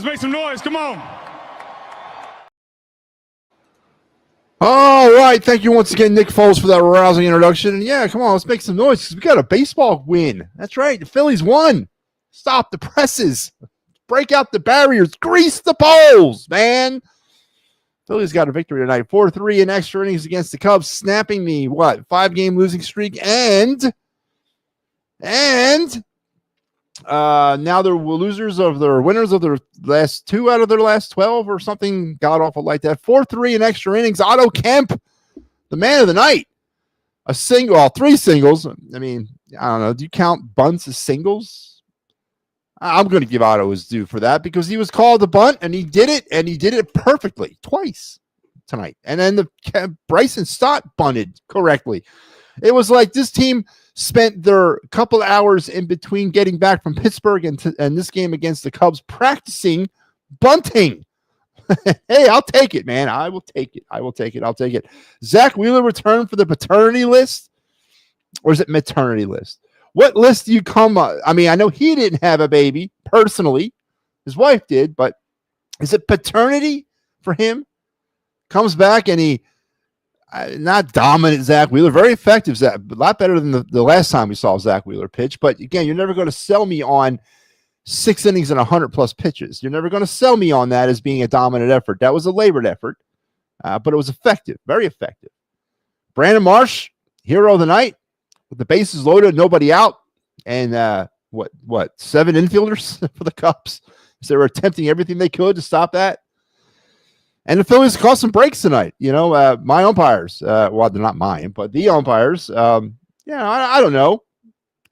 Let's make some noise. Come on. All right. Thank you once again, Nick Foles, for that rousing introduction. And yeah, come on, let's make some noise because we got a baseball win. That's right. The Phillies won. Stop the presses. Break out the barriers. Grease the poles, man. Phillies got a victory tonight. 4-3 in extra innings against the Cubs, snapping the, 5-game losing streak. And now they're winners of their last 2 out of their last 12 or something god awful like that. 4-3 in extra innings. Otto Kemp, the man of the night. 3 singles. I mean, I don't know. Do you count bunts as singles? I'm going to give Otto his due for that because he was called the bunt and he did it perfectly twice tonight. And then Bryson Stott bunted correctly. It was like this team spent their couple hours in between getting back from Pittsburgh and this game against the Cubs practicing bunting. Hey, I'll take it, man. I will take it. I'll take it. Zach Wheeler returned for the paternity list, or is it maternity list? What list do you come on? I mean, I know he didn't have a baby personally. His wife did, but is it paternity for him? Comes back and he not dominant Zach Wheeler, very effective Zach, a lot better than the last time we saw Zach Wheeler pitch. But again, you're never going to sell me on 6 innings and 100+ pitches. You're never going to sell me on that as being a dominant effort. That was a labored effort, but it was effective, very effective. Brandon Marsh, hero of the night, with the bases loaded, nobody out, and 7 infielders for the Cubs. So they were attempting everything they could to stop that. And the Phillies caught some breaks tonight. You know, my umpires, well, they're not mine, but the umpires, I don't know.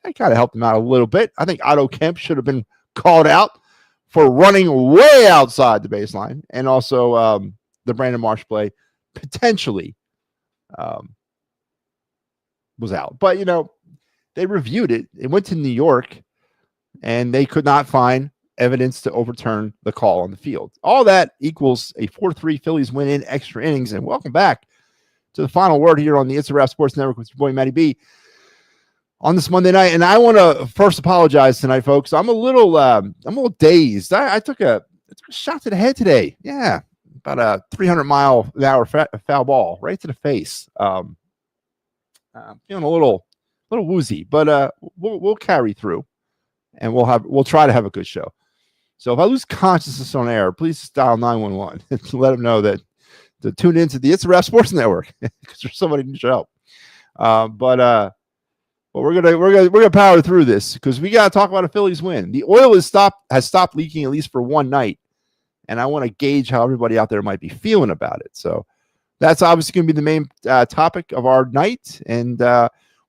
I kind of helped them out a little bit. I think Otto Kemp should have been called out for running way outside the baseline. And also the Brandon Marsh play potentially was out. But, you know, they reviewed it. It went to New York, and they could not find evidence to overturn the call on the field. All that equals a 4-3 Phillies win in extra innings. And welcome back to the final word here on the It's a Wrap Sports Network with your boy MattyB on this Monday night. And I want to first apologize tonight, folks. I'm a little dazed. I took a shot to the head today. Yeah, about a 300-mile-an-hour foul ball right to the face. I'm feeling a little woozy, but we'll carry through, and we'll try to have a good show. So if I lose consciousness on air, please dial 911 to let them know that to tune into the It's a Wrap Sports Network because there's somebody who needs your help. But we're gonna power through this because we gotta talk about a Phillies win. The oil has stopped leaking at least for one night, and I want to gauge how everybody out there might be feeling about it. So that's obviously going to be the main topic of our night, and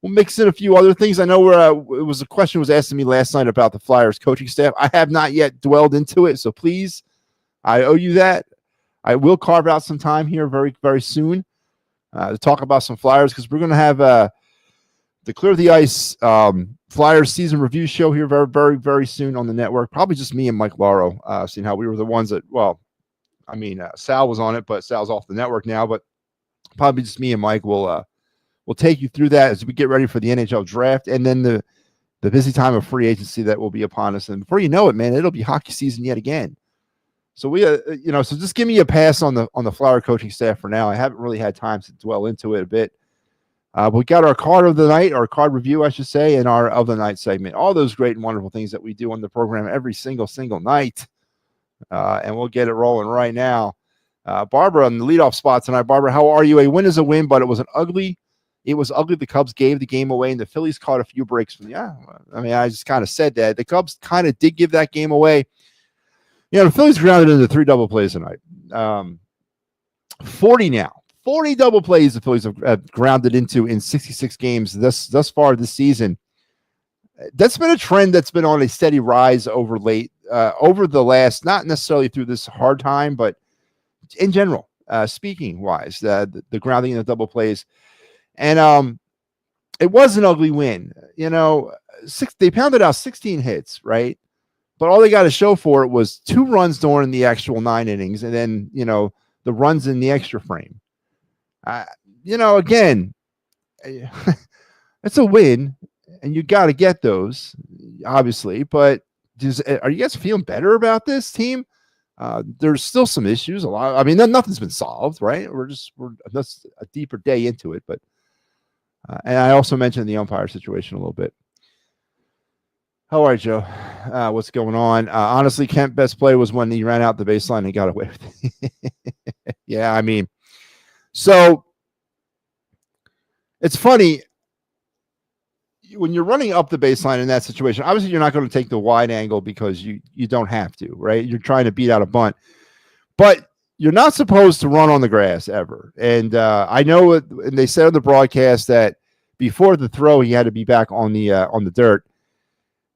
we'll mix in a few other things. I know it was a question was asked to me last night about the Flyers coaching staff. I have not yet dwelled into it, so please, I owe you that. I will carve out some time here very, very soon to talk about some Flyers because we're going to have the Clear the Ice Flyers season review show here very, very, very soon on the network. Probably just me and Mike Lauro, seeing how we were the ones that, Sal was on it, but Sal's off the network now. But probably just me and Mike will take you through that as we get ready for the NHL draft and then the busy time of free agency that will be upon us. And before you know it, man, it'll be hockey season yet again. So so just give me a pass on the Flower coaching staff for now. I haven't really had time to dwell into it a bit. But we got our card of the night, or card review, I should say, and our of the night segment. All those great and wonderful things that we do on the program every single night. And we'll get it rolling right now. Barbara on the leadoff spot tonight. Barbara, how are you? A win is a win, but it was ugly. The Cubs gave the game away, and the Phillies caught a few breaks. I just kind of said that. The Cubs kind of did give that game away. The Phillies grounded into 3 double plays tonight. 40 now. 40 double plays the Phillies have grounded into in 66 games thus far this season. That's been a trend that's been on a steady rise over the last, not necessarily through this hard time, but in general, speaking wise, the grounding and the double plays. And it was an ugly win. They pounded out 16 hits, right? But all they got to show for it was 2 runs during the actual 9 innings, and then, the runs in the extra frame. Again, it's a win, and you got to get those, obviously. But are you guys feeling better about this team? There's still some issues. A lot. I mean, nothing's been solved, right? We're that's a deeper day into it. But and I also mentioned the umpire situation a little bit. How are you, Joe? What's going on? Honestly, Kemp's best play was when he ran out the baseline and got away with it. Yeah, I mean, so it's funny when you're running up the baseline in that situation. Obviously, you're not going to take the wide angle because you don't have to, right? You're trying to beat out a bunt, but you're not supposed to run on the grass ever. And I know it, and they said on the broadcast that before the throw, he had to be back on the dirt.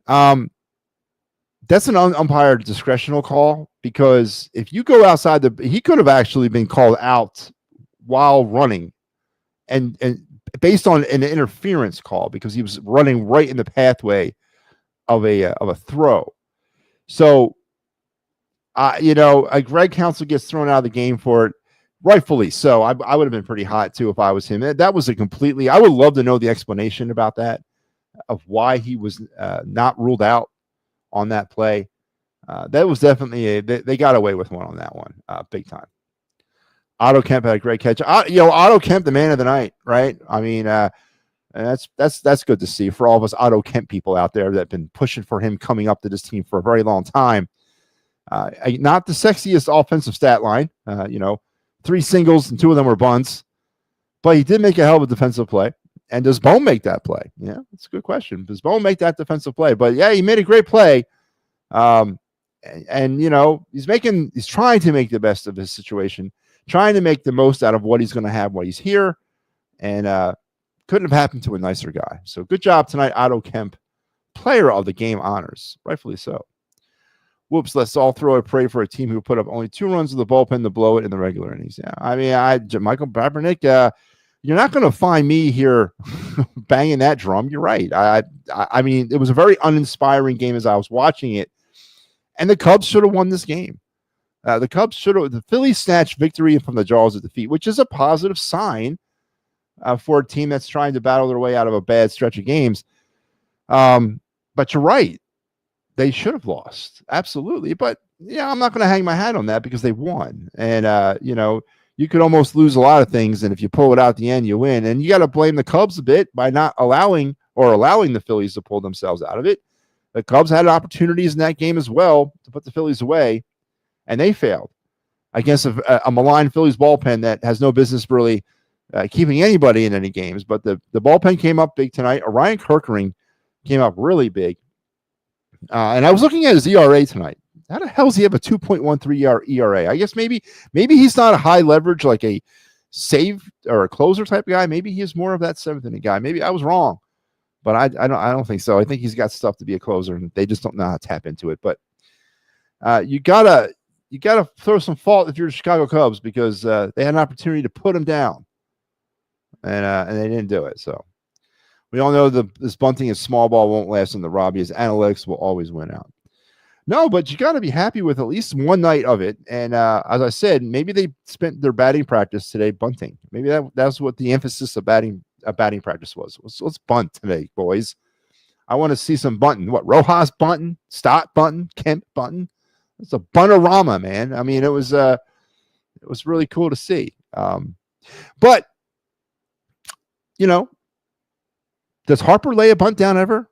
That's an umpire discretional call, because if you go outside he could have actually been called out while running, and based on an interference call, because he was running right in the pathway of a throw. So, Greg Counsell gets thrown out of the game for it, rightfully so. I would have been pretty hot too if I was him. That was I would love to know the explanation about that, of why he was not ruled out on that play. That was definitely they got away with one on that one, big time. Otto Kemp had a great catch. Otto Kemp, the man of the night, right? I mean, that's good to see for all of us Otto Kemp people out there that have been pushing for him coming up to this team for a very long time. Not the sexiest offensive stat line, 3 singles and 2 of them were bunts, but he did make a hell of a defensive play. And does Bone make that play? Yeah, that's a good question. Does Bone make that defensive play? But yeah, he made a great play. And he's trying to make the best of his situation, trying to make the most out of what he's going to have while he's here. And couldn't have happened to a nicer guy. So good job tonight, Otto Kemp, player of the game honors, rightfully so. Whoops, let's all throw a parade for a team who put up only 2 runs of the bullpen to blow it in the regular innings. Yeah, I mean, Michael Babernick, you're not going to find me here banging that drum. You're right. I mean, it was a very uninspiring game as I was watching it, and the Cubs should have won this game. The Phillies snatched victory from the jaws of defeat, which is a positive sign for a team that's trying to battle their way out of a bad stretch of games. But you're right. They should have lost. Absolutely. But yeah, I'm not going to hang my hat on that because they won. And, you could almost lose a lot of things. And if you pull it out at the end, you win. And you got to blame the Cubs a bit by not allowing the Phillies to pull themselves out of it. The Cubs had opportunities in that game as well to put the Phillies away, and they failed against a maligned Phillies bullpen that has no business really keeping anybody in any games. But the bullpen came up big tonight. Orion Kerkering came up really big. And I was looking at his ERA tonight. How the hell does he have a 2.13 ERA? I guess maybe he's not a high leverage, like a save or a closer type of guy. Maybe he is more of that 7th inning guy. Maybe I was wrong, but I don't think so. I think he's got stuff to be a closer, and they just don't know how to tap into it. But you gotta throw some fault if you're the Chicago Cubs, because they had an opportunity to put him down, and they didn't do it. So we all know this bunting and small ball won't last in the Robbie. His analytics will always win out. No, but you got to be happy with at least one night of it. And as I said, maybe they spent their batting practice today bunting. Maybe that's what the emphasis of batting practice was. Let's bunt today, boys. I want to see some bunting. What, Rojas bunting, Stott bunting, Kemp bunting? It's a buntorama, man. I mean, it was really cool to see. But does Harper lay a bunt down ever?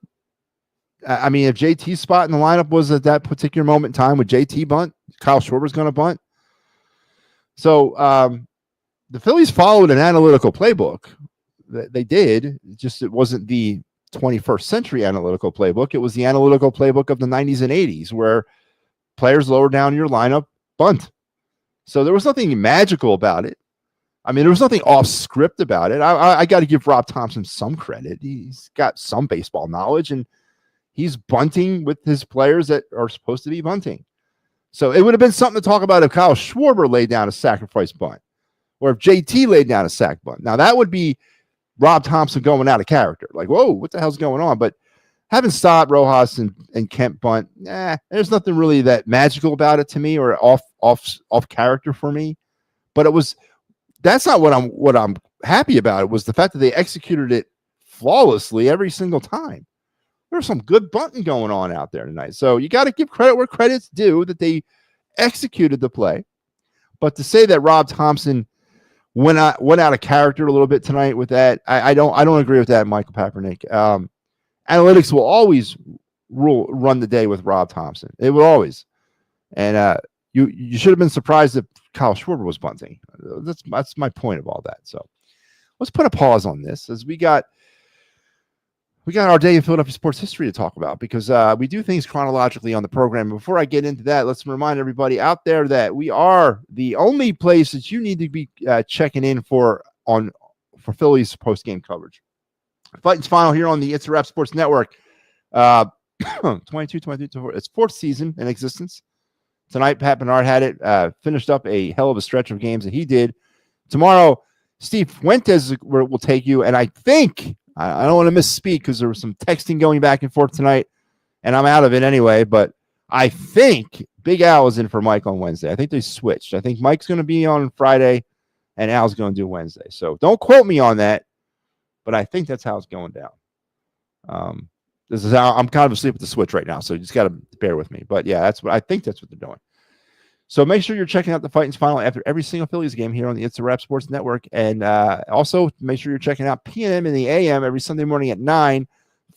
I mean, if JT's spot in the lineup was at that particular moment in time, would JT bunt? Kyle Schwarber's going to bunt. So the Phillies followed an analytical playbook. They did. It wasn't the 21st century analytical playbook. It was the analytical playbook of the 90s and 80s, where players lower down your lineup bunt. So there was nothing magical about it. I mean, there was nothing off script about it. I got to give Rob Thompson some credit. He's got some baseball knowledge, and he's bunting with his players that are supposed to be bunting. So it would have been something to talk about if Kyle Schwarber laid down a sacrifice bunt, or if JT laid down a sac bunt. Now that would be Rob Thompson going out of character. Like, whoa, what the hell's going on? But having Stott, Rojas, and Kemp bunt, there's nothing really that magical about it to me, or off character for me. But that's not what I'm happy about. It was the fact that they executed it flawlessly every single time. There's some good bunting going on out there tonight. So you got to give credit where credit's due, that they executed the play. But to say that Rob Thompson went out of character a little bit tonight with that, I don't agree with that, Michael Papernick. Analytics will always run the day with Rob Thompson. It will always. And you should have been surprised if Kyle Schwarber was bunting. That's my point of all that. So let's put a pause on this as we got our day in Philadelphia sports history to talk about, because we do things chronologically on the program. Before I get into that, let's remind everybody out there that we are the only place that you need to be checking in for Phillies post-game coverage. Fighting's final here on the It's a Wrap Sports Network. 22, 23, 24. It's fourth season in existence. Tonight, Pat Bernard had it, finished up a hell of a stretch of games that he did. Tomorrow, Steve Fuentes will take you, and I think, I don't want to misspeak because there was some texting going back and forth tonight, and I'm out of it anyway, but I think Big Al is in for Mike on Wednesday. I think they switched. I think Mike's going to be on Friday, and Al's going to do Wednesday. So don't quote me on that, but I think that's how it's going down. This is how I'm kind of asleep at the switch right now, so you just got to bear with me. But yeah, I think that's what they're doing. So make sure you're checking out the Fighting's Final after every single Phillies game here on the It's a Wrap Sports Network, and also make sure you're checking out PNM in the AM every Sunday morning at 9,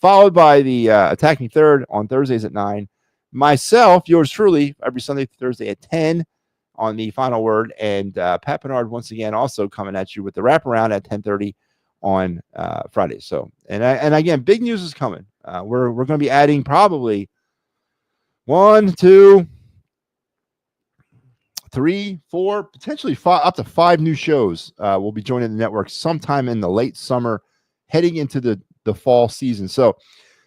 followed by the Attacking Third on Thursdays at 9. Myself, yours truly, every Sunday through Thursday at 10 on the Final Word, and Pat Bernard once again also coming at you with the wraparound at 10:30 on Friday. So and again, big news is coming. We're going to be adding probably 1, 2, 3, 4, potentially 5, up to 5 new shows will be joining the network sometime in the late summer, heading into the fall season. So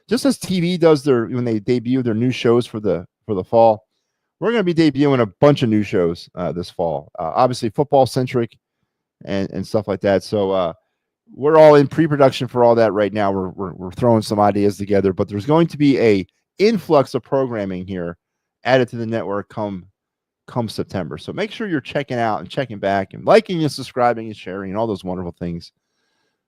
just as TV does when they debut their new shows for the fall, we're going to be debuting a bunch of new shows this fall. Obviously football centric and stuff like that. So we're all in pre-production for all that right now. We're throwing some ideas together, but there's going to be a influx of programming here added to the network come September. So make sure you're checking out and checking back and liking and subscribing and sharing and all those wonderful things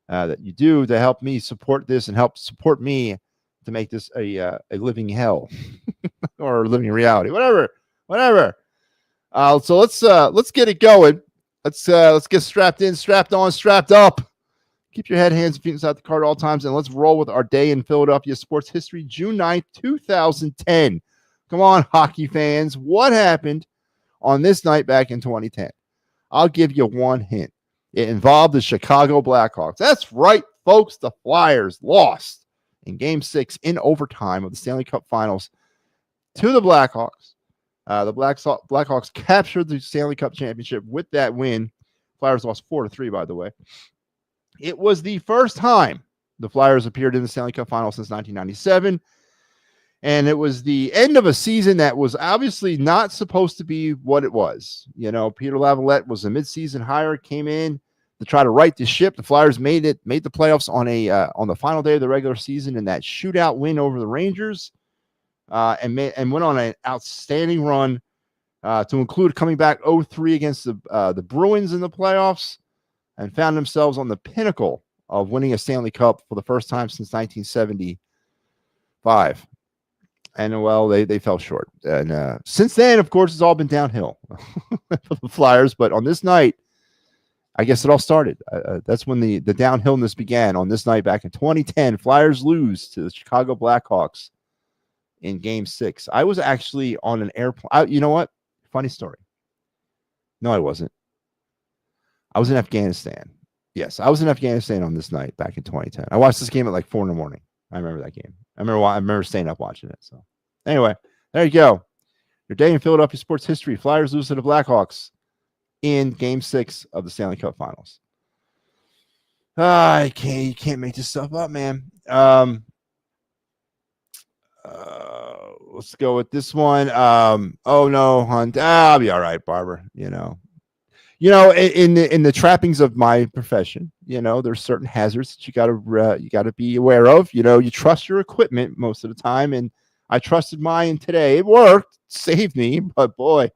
that you do to help me support this and help support me to make this a living hell or a living reality, whatever. So let's get it going. Let's get strapped in, strapped on, strapped up. Keep your head, hands, and feet inside the car at all times, and let's roll with our day in Philadelphia sports history, June 9th, 2010. Come on, hockey fans. What happened on this night back in 2010? I'll give you one hint. It involved the Chicago Blackhawks. That's right, folks. The Flyers lost in Game 6 in overtime of the Stanley Cup Finals to the Blackhawks. The Blackhawks captured the Stanley Cup championship with that win. Flyers lost 4-3, by the way. It was the first time the Flyers appeared in the Stanley Cup Finals since 1997. And it was the end of a season that was obviously not supposed to be what it was. You know, Peter Laviolette was a midseason hire, came in to try to right the ship. The Flyers made the playoffs on the final day of the regular season in that shootout win over the Rangers, and went on an outstanding run to include coming back 0-3 against the Bruins in the playoffs, and found themselves on the pinnacle of winning a Stanley Cup for the first time since 1975. And, well, they fell short. And since then, of course, it's all been downhill for the Flyers. But on this night, I guess it all started. That's when the downhillness began. On this night back in 2010, Flyers lose to the Chicago Blackhawks in Game 6. I was actually on an airplane. You know what? Funny story. No, I wasn't. I was in Afghanistan. Yes, I was in Afghanistan on this night back in 2010. I watched this game at like 4 in the morning. I remember that game. I remember staying up watching it. So anyway, there you go. Your day in Philadelphia sports history. Flyers lose to the Blackhawks in Game 6 of the Stanley Cup Finals. You can't make this stuff up, man. Let's go with this one. Oh no, Hunt. I'll be all right, Barbara. You know, in the trappings of my profession, there's certain hazards that you gotta be aware of. You trust your equipment most of the time, and I trusted mine today. It worked, saved me, but boy,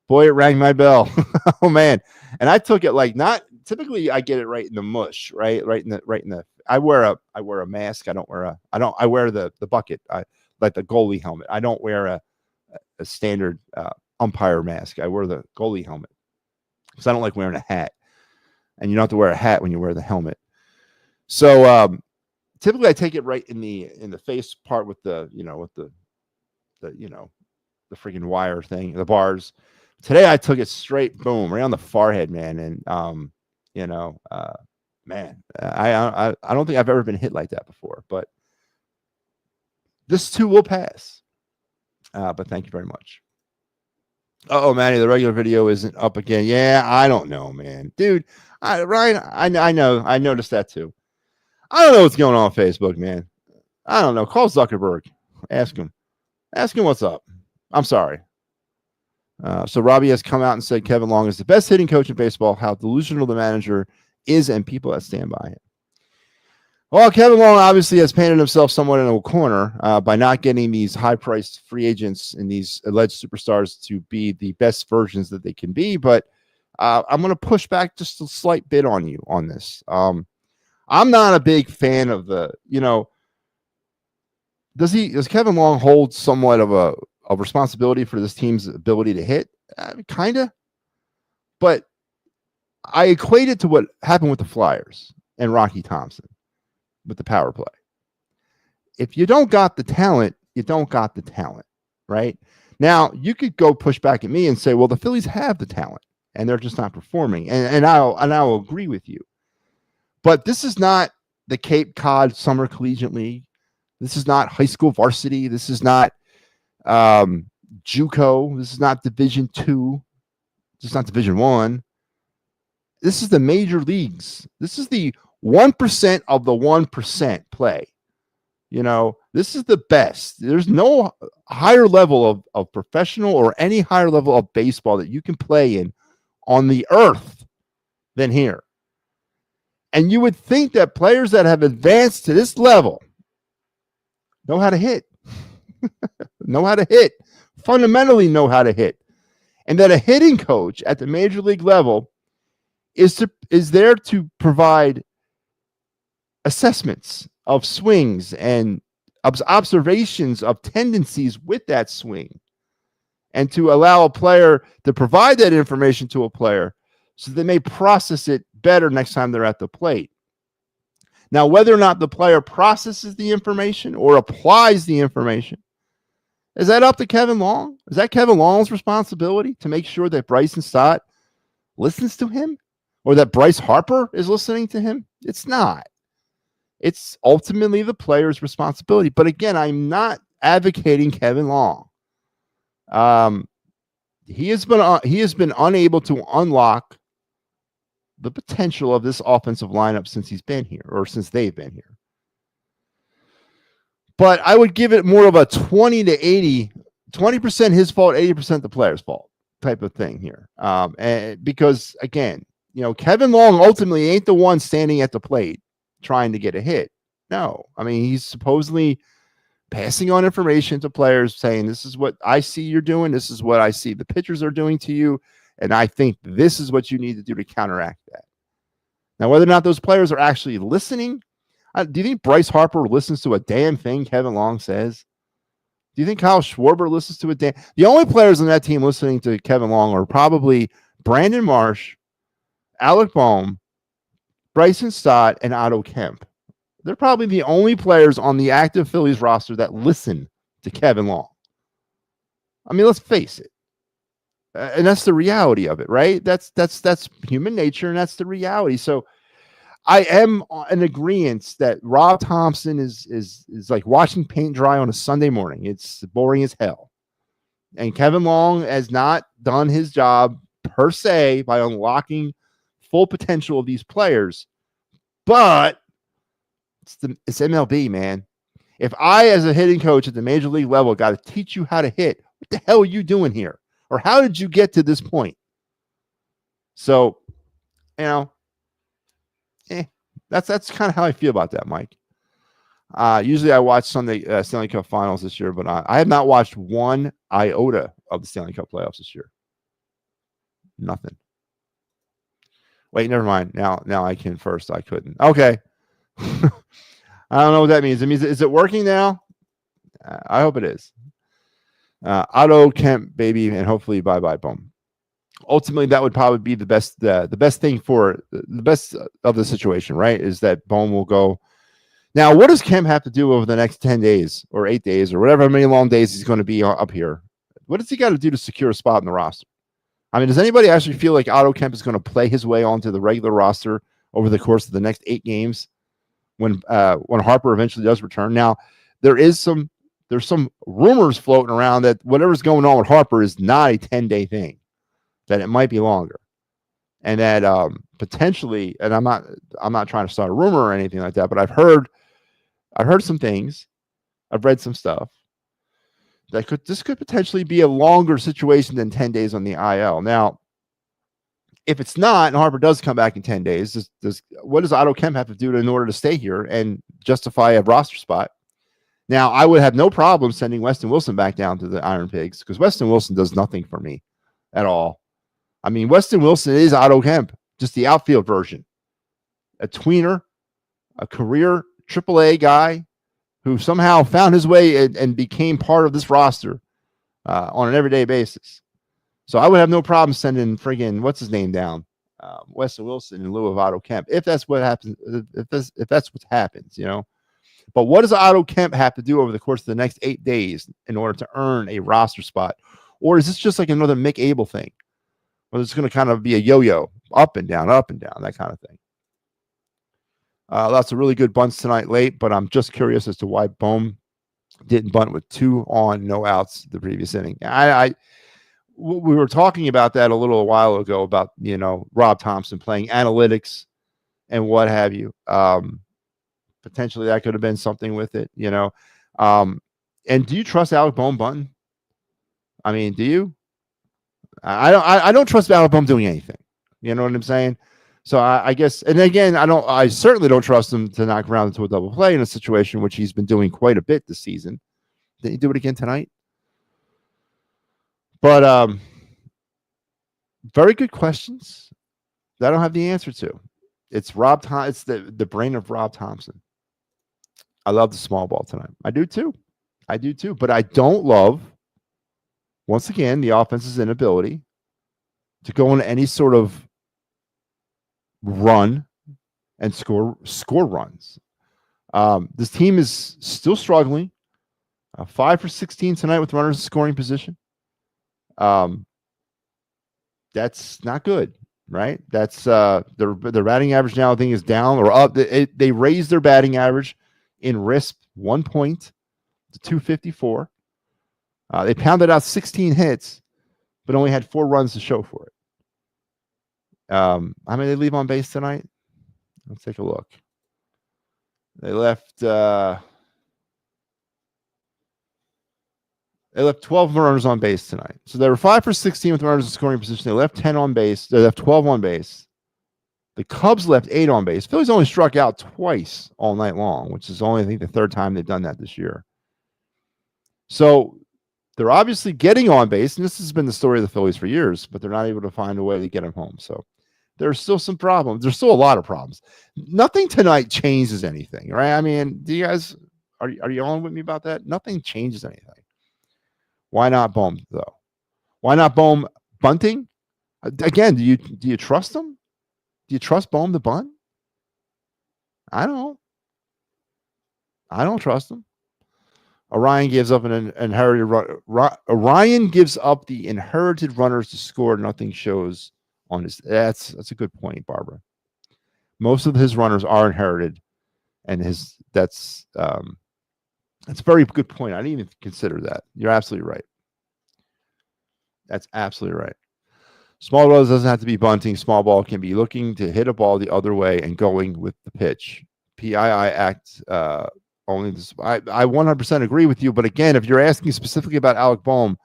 it rang my bell. Oh man. And I took it like, not typically I get it right in the mush, right in the I wear a mask. I wear the bucket. I like the goalie helmet. I don't wear a standard umpire mask. I wear the goalie helmet because I don't like wearing a hat, and you don't have to wear a hat when you wear the helmet. So typically, I take it right in the face part with the the freaking wire thing, the bars. Today I took it straight, boom, right on the forehead, man, and man, I don't think I've ever been hit like that before, but this too will pass. But thank you very much. Oh, Matty, the regular video isn't up again. Yeah, I don't know, man, dude. Ryan, I know, I noticed that too. I don't know what's going on Facebook, man. I don't know. Call Zuckerberg. Ask him what's up. I'm sorry. So Robbie has come out and said Kevin Long is the best hitting coach in baseball, how delusional the manager is and people that stand by him. Well, Kevin Long obviously has painted himself somewhat in a corner by not getting these high-priced free agents and these alleged superstars to be the best versions that they can be. But I'm going to push back just a slight bit on you on this. I'm not a big fan of does Kevin Long hold somewhat of a responsibility for this team's ability to hit? Kind of. But I equate it to what happened with the Flyers and Rocky Thompson with the power play. If you don't got the talent, you don't got the talent, right? Now, you could go push back at me and say, well, the Phillies have the talent and they're just not performing. And I'll agree with you. But this is not the Cape Cod Summer Collegiate League. This is not high school varsity. This is not JUCO. This is not Division II. This is not Division I. This is the major leagues. This is the 1% of the 1% play. This is the best. There's no higher level of professional or any higher level of baseball that you can play in on the earth than here. And you would think that players that have advanced to this level know how to hit, fundamentally know how to hit, and that a hitting coach at the major league level is there to provide assessments of swings and observations of tendencies with that swing, and to allow a player to provide that information to a player so they may process it better next time they're at the plate. Now, whether or not the player processes the information or applies the information, is that up to Kevin Long? Is that Kevin Long's responsibility to make sure that Bryson Stott listens to him or that Bryce Harper is listening to him? It's not. It's ultimately the player's responsibility. But again, I'm not advocating Kevin Long. He has been unable to unlock the potential of this offensive lineup since he's been here, or since they've been here. But I would give it more of a 20 to 80, 20% his fault, 80% the player's fault type of thing here. And because again, Kevin Long ultimately ain't the one standing at the plate trying to get a hit. No, I mean, he's supposedly passing on information to players saying, this is what I see you're doing. This is what I see the pitchers are doing to you. And I think this is what you need to do to counteract that. Now, whether or not those players are actually listening, do you think Bryce Harper listens to a damn thing Kevin Long says? Do you think Kyle Schwarber listens to a damn? The only players on that team listening to Kevin Long are probably Brandon Marsh, Alec Boehm, Bryson Stott, and Otto Kemp. They're probably the only players on the active Phillies roster that listen to Kevin Long. I mean, let's face it. And that's the reality of it, right? That's human nature, and that's the reality. So I am in agreement that Rob Thompson is like watching paint dry on a Sunday morning. It's boring as hell. And Kevin Long has not done his job per se by unlocking full potential of these players. But it's MLB, man. If I, as a hitting coach at the major league level, got to teach you how to hit, what the hell are you doing here? Or how did you get to this point? So, that's kind of how I feel about that, Mike. Usually I watch Sunday Stanley Cup Finals this year, but I have not watched one iota of the Stanley Cup playoffs this year. Nothing. Wait, never mind. Now I can first. I couldn't. Okay. I don't know what that means. It means, is it working now? I hope it is. Otto Kemp, baby, and hopefully bye Bohm. Ultimately, that would probably be the best thing for the best of the situation, right? Is that Bohm will go. Now, what does Kemp have to do over the next 10 days or 8 days or whatever many long days he's going to be up here? What does he got to do to secure a spot in the roster? I mean, does anybody actually feel like Otto Kemp is going to play his way onto the regular roster over the course of the next 8 games when Harper eventually does return? Now, there's some rumors floating around that whatever's going on with Harper is not a 10-day thing, that it might be longer, and that potentially, and I'm not trying to start a rumor or anything like that, but I've heard some things, I've read some stuff that this could potentially be a longer situation than 10 days on the IL. Now, if it's not, and Harper does come back in 10 days, what does Otto Kemp have to do in order to stay here and justify a roster spot? Now, I would have no problem sending Weston Wilson back down to the Iron Pigs, because Weston Wilson does nothing for me at all. I mean, Weston Wilson is Otto Kemp, just the outfield version. A tweener, a career AAA guy who somehow found his way and became part of this roster on an everyday basis. So I would have no problem sending friggin' what's his name down, Weston Wilson in lieu of Otto Kemp, if that's what happens. If that's what happens, you know. But what does Otto Kemp have to do over the course of the next 8 days in order to earn a roster spot, or is this just like another Mick Abel thing, where it's going to kind of be a yo-yo, up and down, that kind of thing? Lots of really good bunts tonight late, but I'm just curious as to why Bohm didn't bunt with 2 on, no outs the previous inning. We were talking about that a little while ago about, you know, Rob Thompson playing analytics and what have you. Potentially that could have been something with it, you know. And do you trust Alec Bohm bunting? I mean, do you? I don't trust Alec Bohm doing anything. You know what I'm saying? So I guess, and again, I certainly don't trust him to knock around into a double play in a situation which he's been doing quite a bit this season. Did he do it again tonight? But very good questions that I don't have the answer to. It's it's the brain of Rob Thompson. I love the small ball tonight. I do too. But I don't love, once again, the offense's inability to go on any sort of run and score runs. This team is still struggling. 5 for 16 tonight with runners in scoring position. That's not good, right? That's their batting average now, I think, is down or up. They raised their batting average in RISP 1 point to 254. They pounded out 16 hits, but only had 4 runs to show for it. How many did they leave on base tonight? Let's take a look. They left 12 runners on base tonight. So they were 5 for 16 with runners in scoring position. They left 10 on base. They left 12 on base. The Cubs left 8 on base. Phillies only struck out twice all night long, which is only, I think, the 3rd time they've done that this year. So they're obviously getting on base, and this has been the story of the Phillies for years, but they're not able to find a way to get them home. So there's still some problems. There's still a lot of problems. Nothing tonight changes anything, right? I mean, do you guys, are you on with me about that? Nothing changes anything. Why not Bohm, though? Why not Bohm bunting? Again, do you trust him? Do you trust Bohm to bunt? I don't trust him. Orion gives up an inherited run. Orion gives up the inherited runners to score. Nothing shows on his. That's a good point, Barbara. Most of his runners are inherited, and that's a very good point. I didn't even consider that. You're absolutely right. That's absolutely right. Small ball doesn't have to be bunting. Small ball can be looking to hit a ball the other way and going with the pitch. PII act only. I 100% agree with you. But again, if you're asking specifically about Alec Bohm,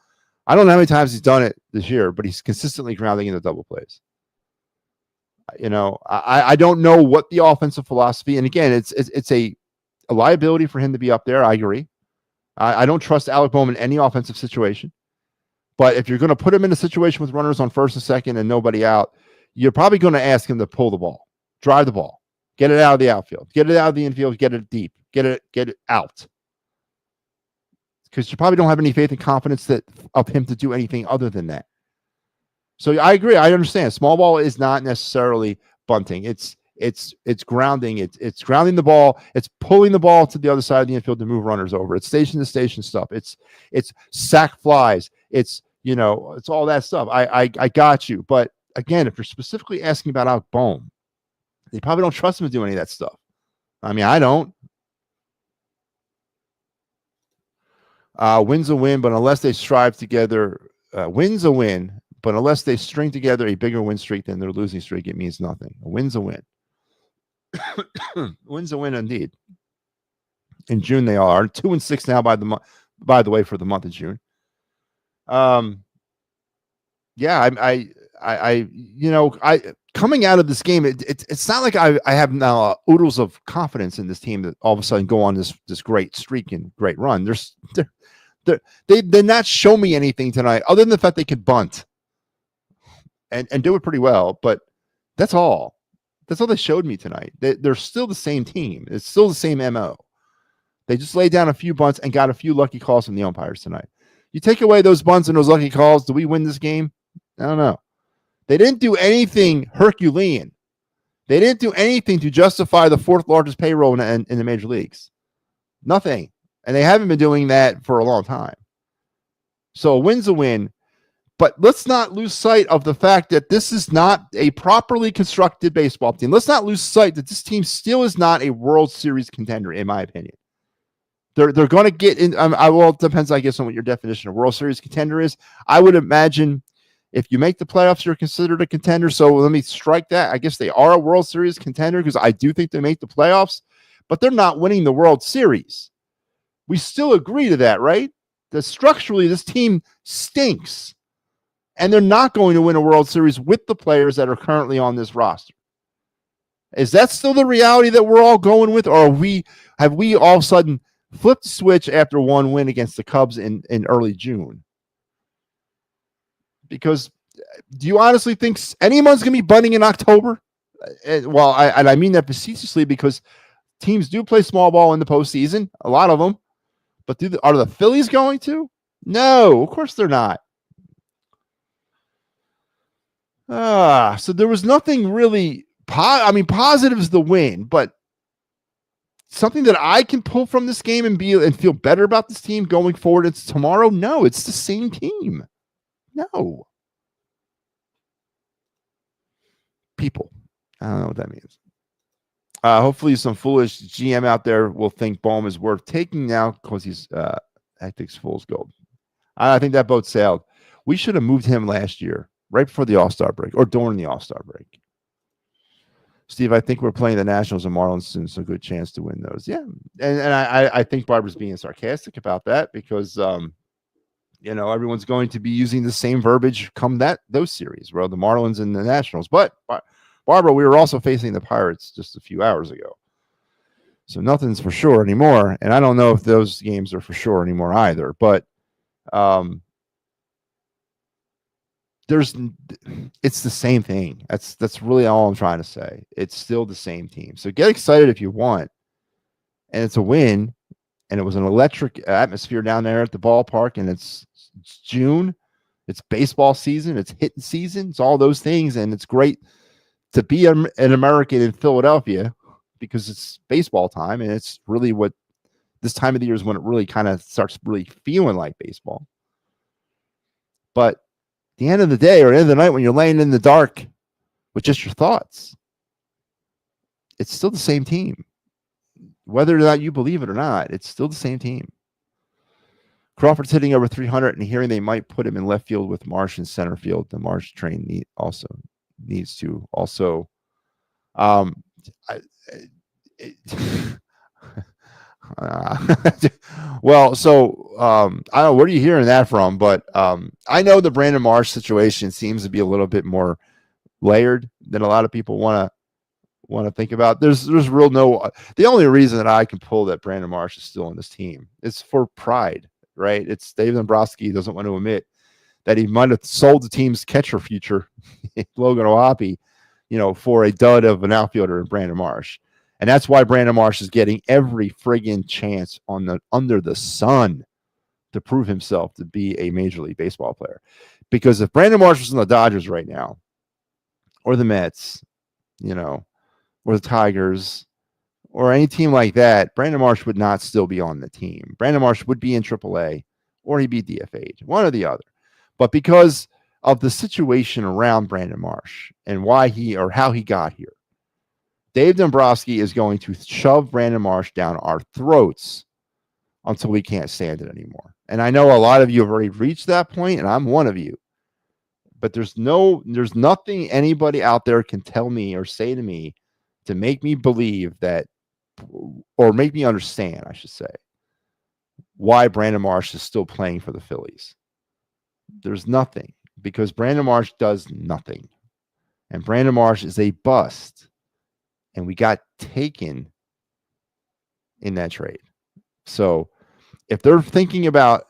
I don't know how many times he's done it this year, but he's consistently grounding into double plays. You know, I don't know what the offensive philosophy. And again, it's a liability for him to be up there. I agree. I don't trust Alec Bohm in any offensive situation. But if you're going to put him in a situation with runners on first and second and nobody out, you're probably going to ask him to pull the ball, drive the ball, get it out of the outfield, get it out of the infield, get it deep, get it out. because you probably don't have any faith and confidence of him to do anything other than that. So I agree. I understand. Small ball is not necessarily bunting. It's grounding. It's grounding the ball. It's pulling the ball to the other side of the infield to move runners over. It's station to station stuff. It's sack flies. It's it's all that stuff. I got you. But again, if you're specifically asking about Alec Bohm, they probably don't trust him to do any of that stuff. I mean, I don't. Win's a win, but unless they strive together, win's a win. But unless they string together a bigger win streak than their losing streak, it means nothing. A win's a win. Win's a win indeed. In June, they are 2-6 now. By the way, for the month of June. Yeah, I coming out of this game, it's not like I have now oodles of confidence in this team that all of a sudden go on this great streak and great run. They did not show me anything tonight other than the fact they could bunt. And do it pretty well, but that's all. That's all they showed me tonight. They're still the same team. It's still the same MO. They just laid down a few bunts and got a few lucky calls from the umpires tonight. You take away those bunts and those lucky calls, do we win this game? I don't know. They didn't do anything Herculean. They didn't do anything to justify the fourth largest payroll in the major leagues. Nothing. And they haven't been doing that for a long time. So a win's a win. But let's not lose sight of the fact that this is not a properly constructed baseball team. Let's not lose sight that this team still is not a World Series contender, in my opinion. They're going to get in. Well, it depends, I guess, on what your definition of World Series contender is. I would imagine if you make the playoffs, you're considered a contender. So let me strike that. I guess they are a World Series contender because I do think they make the playoffs, but they're not winning the World Series. We still agree to that, right? That structurally, this team stinks. And they're not going to win a World Series with the players that are currently on this roster. Is that still the reality that we're all going with? Or have we all of a sudden flipped the switch after one win against the Cubs in early June? Because do you honestly think anyone's going to be bunting in October? Well, I mean that facetiously because teams do play small ball in the postseason, a lot of them. But are the Phillies going to? No, of course they're not. So there was nothing really positive is the win, but something that I can pull from this game and feel better about this team going forward into tomorrow. No, it's the same team. No. People. I don't know what that means. Hopefully some foolish GM out there will think Bohm is worth taking now because he's ethics fool's gold. I think that boat sailed. We should have moved him last year, right before the All-Star break or during the All-Star break. Steve, I think we're playing the Nationals and Marlins soon, so good chance to win those. Yeah, and I think Barbara's being sarcastic about that because everyone's going to be using the same verbiage come those series, the Marlins and the Nationals. But Barbara, we were also facing the Pirates just a few hours ago, so nothing's for sure anymore. And I don't know if those games are for sure anymore either. But it's the same thing. That's really all I'm trying to say. It's still the same team. So get excited if you want. And it's a win. And it was an electric atmosphere down there at the ballpark. And it's June. It's baseball season. It's hitting season. It's all those things. And it's great to be an American in Philadelphia because it's baseball time. And it's really what this time of the year is when it really kind of starts really feeling like baseball. But the end of the day or end of the night when you're laying in the dark with just your thoughts, it's still the same team. Whether or not you believe it or not, it's still the same team. Crawford's hitting over 300 and hearing they might put him in left field with Marsh in center field. The Marsh train needs to also. Well, so I don't know, where are you hearing that from? But I know the Brandon Marsh situation seems to be a little bit more layered than a lot of people want to think about. There's the only reason that I can pull that Brandon Marsh is still on this team is for pride, right? It's Dave Dombrowski doesn't want to admit that he might have sold the team's catcher future, Logan O'Hoppe, for a dud of an outfielder in Brandon Marsh. And that's why Brandon Marsh is getting every friggin' chance under the sun to prove himself to be a Major League Baseball player. Because if Brandon Marsh was in the Dodgers right now, or the Mets, or the Tigers, or any team like that, Brandon Marsh would not still be on the team. Brandon Marsh would be in AAA, or he'd be DFA'd, one or the other. But because of the situation around Brandon Marsh and why or how he got here, Dave Dombrowski is going to shove Brandon Marsh down our throats until we can't stand it anymore. And I know a lot of you have already reached that point, and I'm one of you. But there's nothing anybody out there can tell me or say to me to make me believe that, or make me understand, I should say, why Brandon Marsh is still playing for the Phillies. There's nothing, because Brandon Marsh does nothing. And Brandon Marsh is a bust. And we got taken in that trade. So if they're thinking about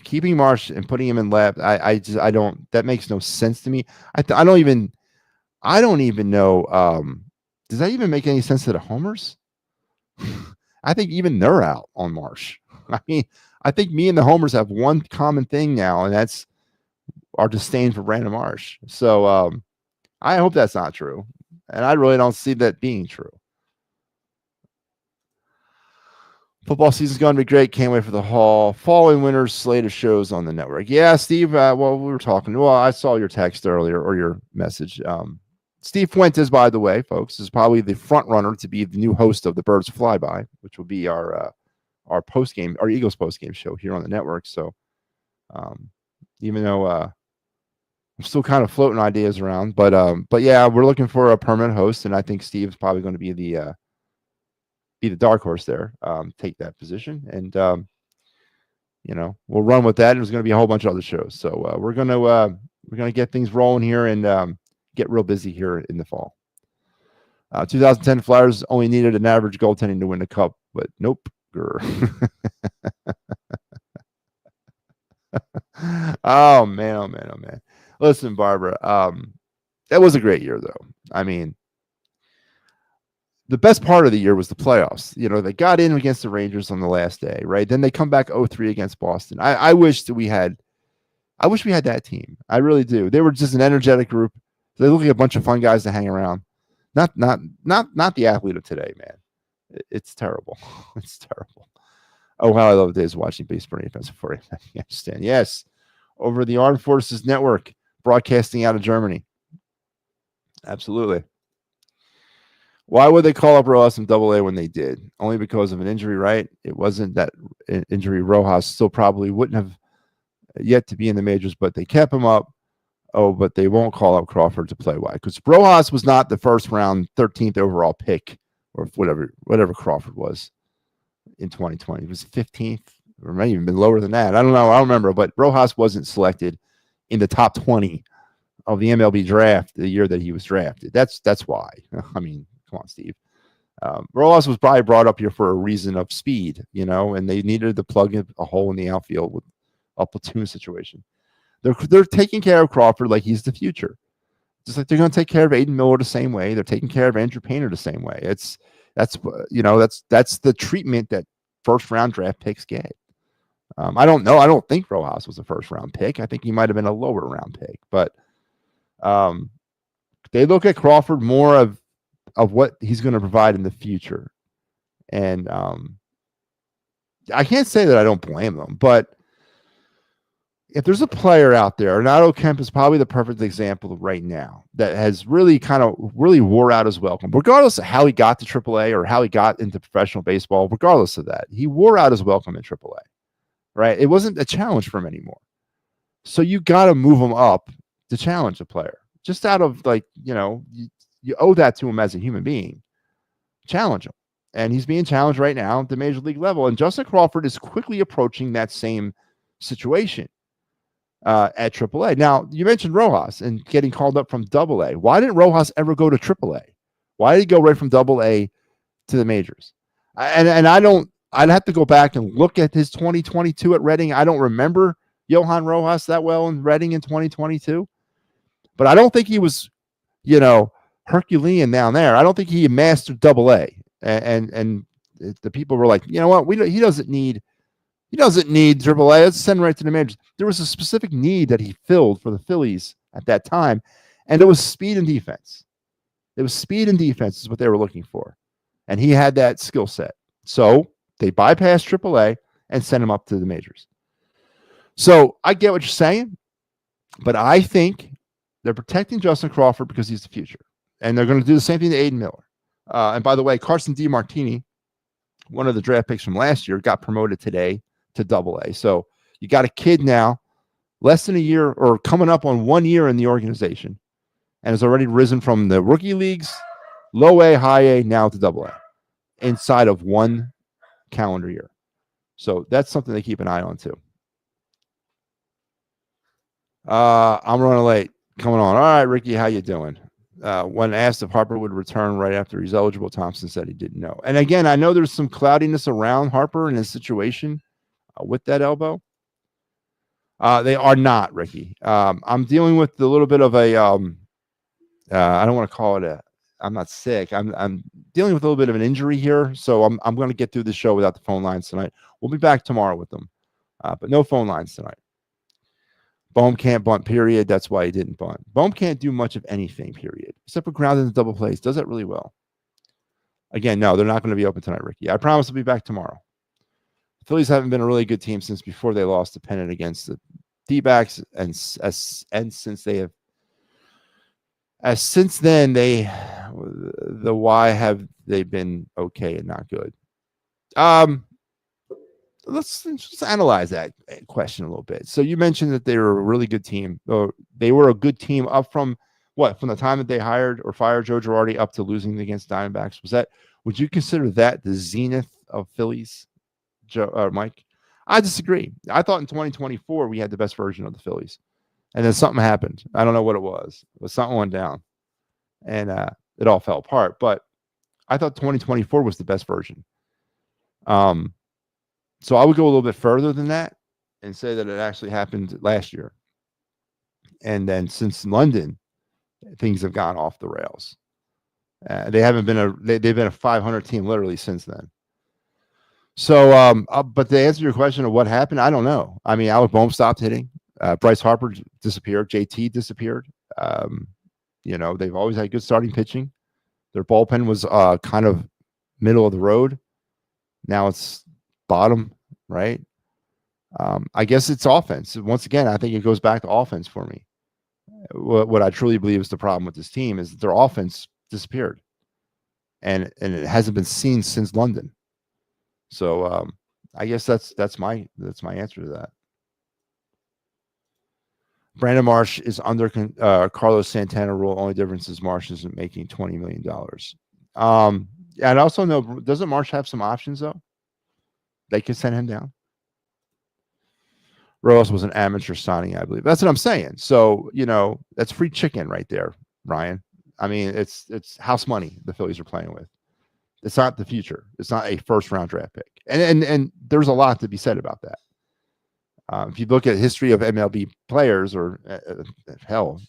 keeping Marsh and putting him in left, I don't, that makes no sense to me. I don't even know. Does that even make any sense to the homers? I think even they're out on Marsh. I mean, I think me and the homers have one common thing now, and that's our disdain for Brandon Marsh. So I hope that's not true. And I really don't see that being true. Football season's going to be great. Can't wait for the fall and winter slate of shows on the network. Yeah, Steve. Well, we were talking. Well, I saw your text earlier, or your message. Steve Fuentes, by the way, folks, is probably the front runner to be the new host of the Birds Flyby, which will be our post-game, our Eagles post-game show here on the network. So even though I'm still kind of floating ideas around, but yeah, we're looking for a permanent host, and I think Steve's probably going to be the dark horse there, take that position, and we'll run with that. And there's going to be a whole bunch of other shows, so we're gonna get things rolling here and get real busy here in the fall. 2010 Flyers only needed an average goaltending to win the cup, but nope. Oh man. Listen, Barbara, that was a great year, though. I mean, the best part of the year was the playoffs. They got in against the Rangers on the last day, right? Then they come back 0-3 against Boston. I wish we had that team. I really do. They were just an energetic group. They look like a bunch of fun guys to hang around. Not the athlete of today, man. It's terrible. It's terrible. Oh, how I love the days of watching baseball defense for Afghanistan. Yes, over the Armed Forces Network, broadcasting out of Germany. Absolutely. Why would they call up Rojas in AA when they did? Only because of an injury, right? It wasn't that injury. Rojas still probably wouldn't have yet to be in the majors, but they kept him up. Oh, but they won't call up Crawford to play. Why? Because Rojas was not the first round 13th overall pick, or whatever Crawford was in 2020. It was 15th, or might even been lower than that. I don't know. I don't remember. But Rojas wasn't selected in the top 20 of the MLB draft the year that he was drafted. That's why. I mean, come on, Steve. Rojas was probably brought up here for a reason of speed, and they needed to plug in a hole in the outfield with a platoon situation. They're taking care of Crawford like he's the future, just like they're going to take care of Aiden Miller the same way. They're taking care of Andrew Painter the same way. That's the treatment that first round draft picks get. I don't know. I don't think Rojas was a first round pick. I think he might have been a lower round pick, but they look at Crawford more of what he's going to provide in the future. And I can't say that I don't blame them, but if there's a player out there, Renato Kemp is probably the perfect example right now that has really wore out his welcome, regardless of how he got to AAA or how he got into professional baseball. Regardless of that, he wore out his welcome in AAA, right? It wasn't a challenge for him anymore. So you got to move him up to challenge a player, just out of you owe that to him as a human being. Challenge him. And he's being challenged right now at the major league level. And Justin Crawford is quickly approaching that same situation at AAA. Now, you mentioned Rojas and getting called up from AA. Why didn't Rojas ever go to AAA? Why did he go right from AA to the majors? And I'd have to go back and look at his 2022 at Reading. I don't remember Johan Rojas that well in Reading in 2022. But I don't think he was, Herculean down there. I don't think he mastered AA. And the people were like, you know what? He doesn't need He doesn't need AAA. Let's send him right to the majors. There was a specific need that he filled for the Phillies at that time, and it was speed and defense. It was speed and defense is what they were looking for, and he had that skill set. So they bypassed AAA and sent him up to the majors. So I get what you're saying, but I think they're protecting Justin Crawford because he's the future, and they're going to do the same thing to Aiden Miller. And by the way, Carson DiMartini, one of the draft picks from last year, got promoted today to AA. So you got a kid now, less than a year or coming up on 1 year in the organization, and has already risen from the rookie leagues, low A, high A, now to AA inside of 1 calendar year. So that's something to keep an eye on too. I'm running late. Coming on. All right, Ricky, how you doing? When asked if Harper would return right after he's eligible, Thompson said he didn't know. And again, I know there's some cloudiness around Harper and his situation with that elbow. They are not, Ricky. I'm dealing with a little bit of a, I don't want to call it I'm not sick. I'm dealing with a little bit of an injury here. So I'm going to get through the show without the phone lines tonight. We'll be back tomorrow with them, but no phone lines tonight. Bohm can't bunt, period. That's why he didn't bunt. Bohm can't do much of anything, period, except for grounded and double plays. Does that really well. Again, no, they're not going to be open tonight, Ricky. I promise I'll be back tomorrow. The Phillies haven't been a really good team since before they lost to Pennant against the D-backs, and since then, why have they been okay and not good? Let's just analyze that question a little bit. So you mentioned that they were a really good team. They were a good team up from what? From the time that they hired or fired Joe Girardi up to losing against Diamondbacks. Would you consider that the zenith of Phillies, Mike? I disagree. I thought in 2024 we had the best version of the Phillies, and then something happened. I don't know what it was. But something went down, and it all fell apart. But I thought 2024 was the best version. So I would go a little bit further than that and say that it actually happened last year. And then since London, things have gone off the rails. They've been a 500 team literally since then. So, but to answer your question of what happened, I don't know. I mean, Alec Bohm stopped hitting. Bryce Harper disappeared. JT disappeared. They've always had good starting pitching. Their bullpen was kind of middle of the road. Now it's bottom, right? I guess it's offense. Once again, I think it goes back to offense for me. What I truly believe is the problem with this team is that their offense disappeared, and it hasn't been seen since London. So I guess that's my answer to that. Brandon Marsh is under Carlos Santana rule. Only difference is Marsh isn't making $20 million. And I also know, doesn't Marsh have some options though? They could send him down. Rose was an amateur signing, I believe. That's what I'm saying. So, that's free chicken right there, Ryan. I mean, it's house money the Phillies are playing with. It's not the future. It's not a first-round draft pick. And there's a lot to be said about that. If you look at history of MLB players or hell,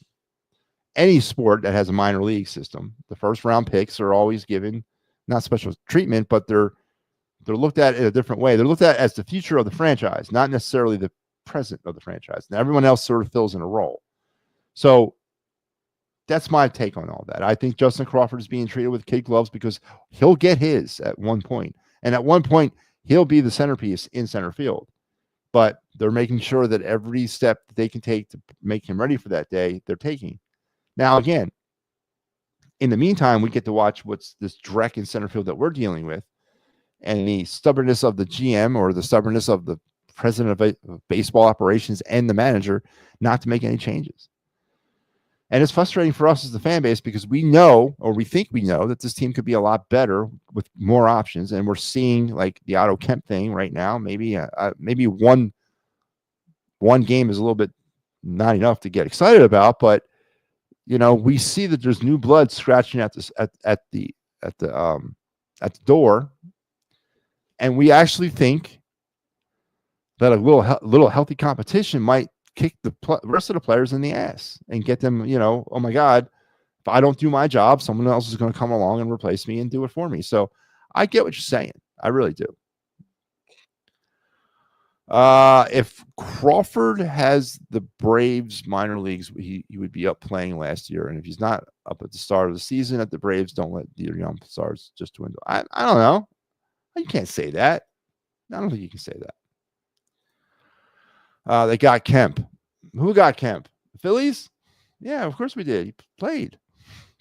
any sport that has a minor league system, the first-round picks are always given not special treatment, but they're looked at in a different way. They're looked at as the future of the franchise, not necessarily the present of the franchise. Now, everyone else sort of fills in a role. So that's my take on all that. I think Justin Crawford is being treated with kid gloves because he'll get his at one point. And at one point, he'll be the centerpiece in center field. But they're making sure that every step that they can take to make him ready for that day, they're taking. Now, again, in the meantime, we get to watch what's this dreck in center field that we're dealing with. And the stubbornness of the GM or the stubbornness of the president of baseball operations and the manager not to make any changes. And it's frustrating for us as the fan base because we know, or we think we know, that this team could be a lot better with more options. And we're seeing like the Otto Kemp thing right now. Maybe one game is a little bit not enough to get excited about, but we see that there's new blood scratching at the door. And we actually think that a little healthy competition might kick the rest of the players in the ass and get them, oh my God, if I don't do my job, someone else is going to come along and replace me and do it for me. So I get what you're saying. I really do. If Crawford has the Braves minor leagues, he would be up playing last year. And if he's not up at the start of the season at the Braves, don't let the young stars just dwindle. I don't know. You can't say that. I don't think you can say that. They got Kemp. Who got Kemp? The Phillies? Yeah, of course we did. He played.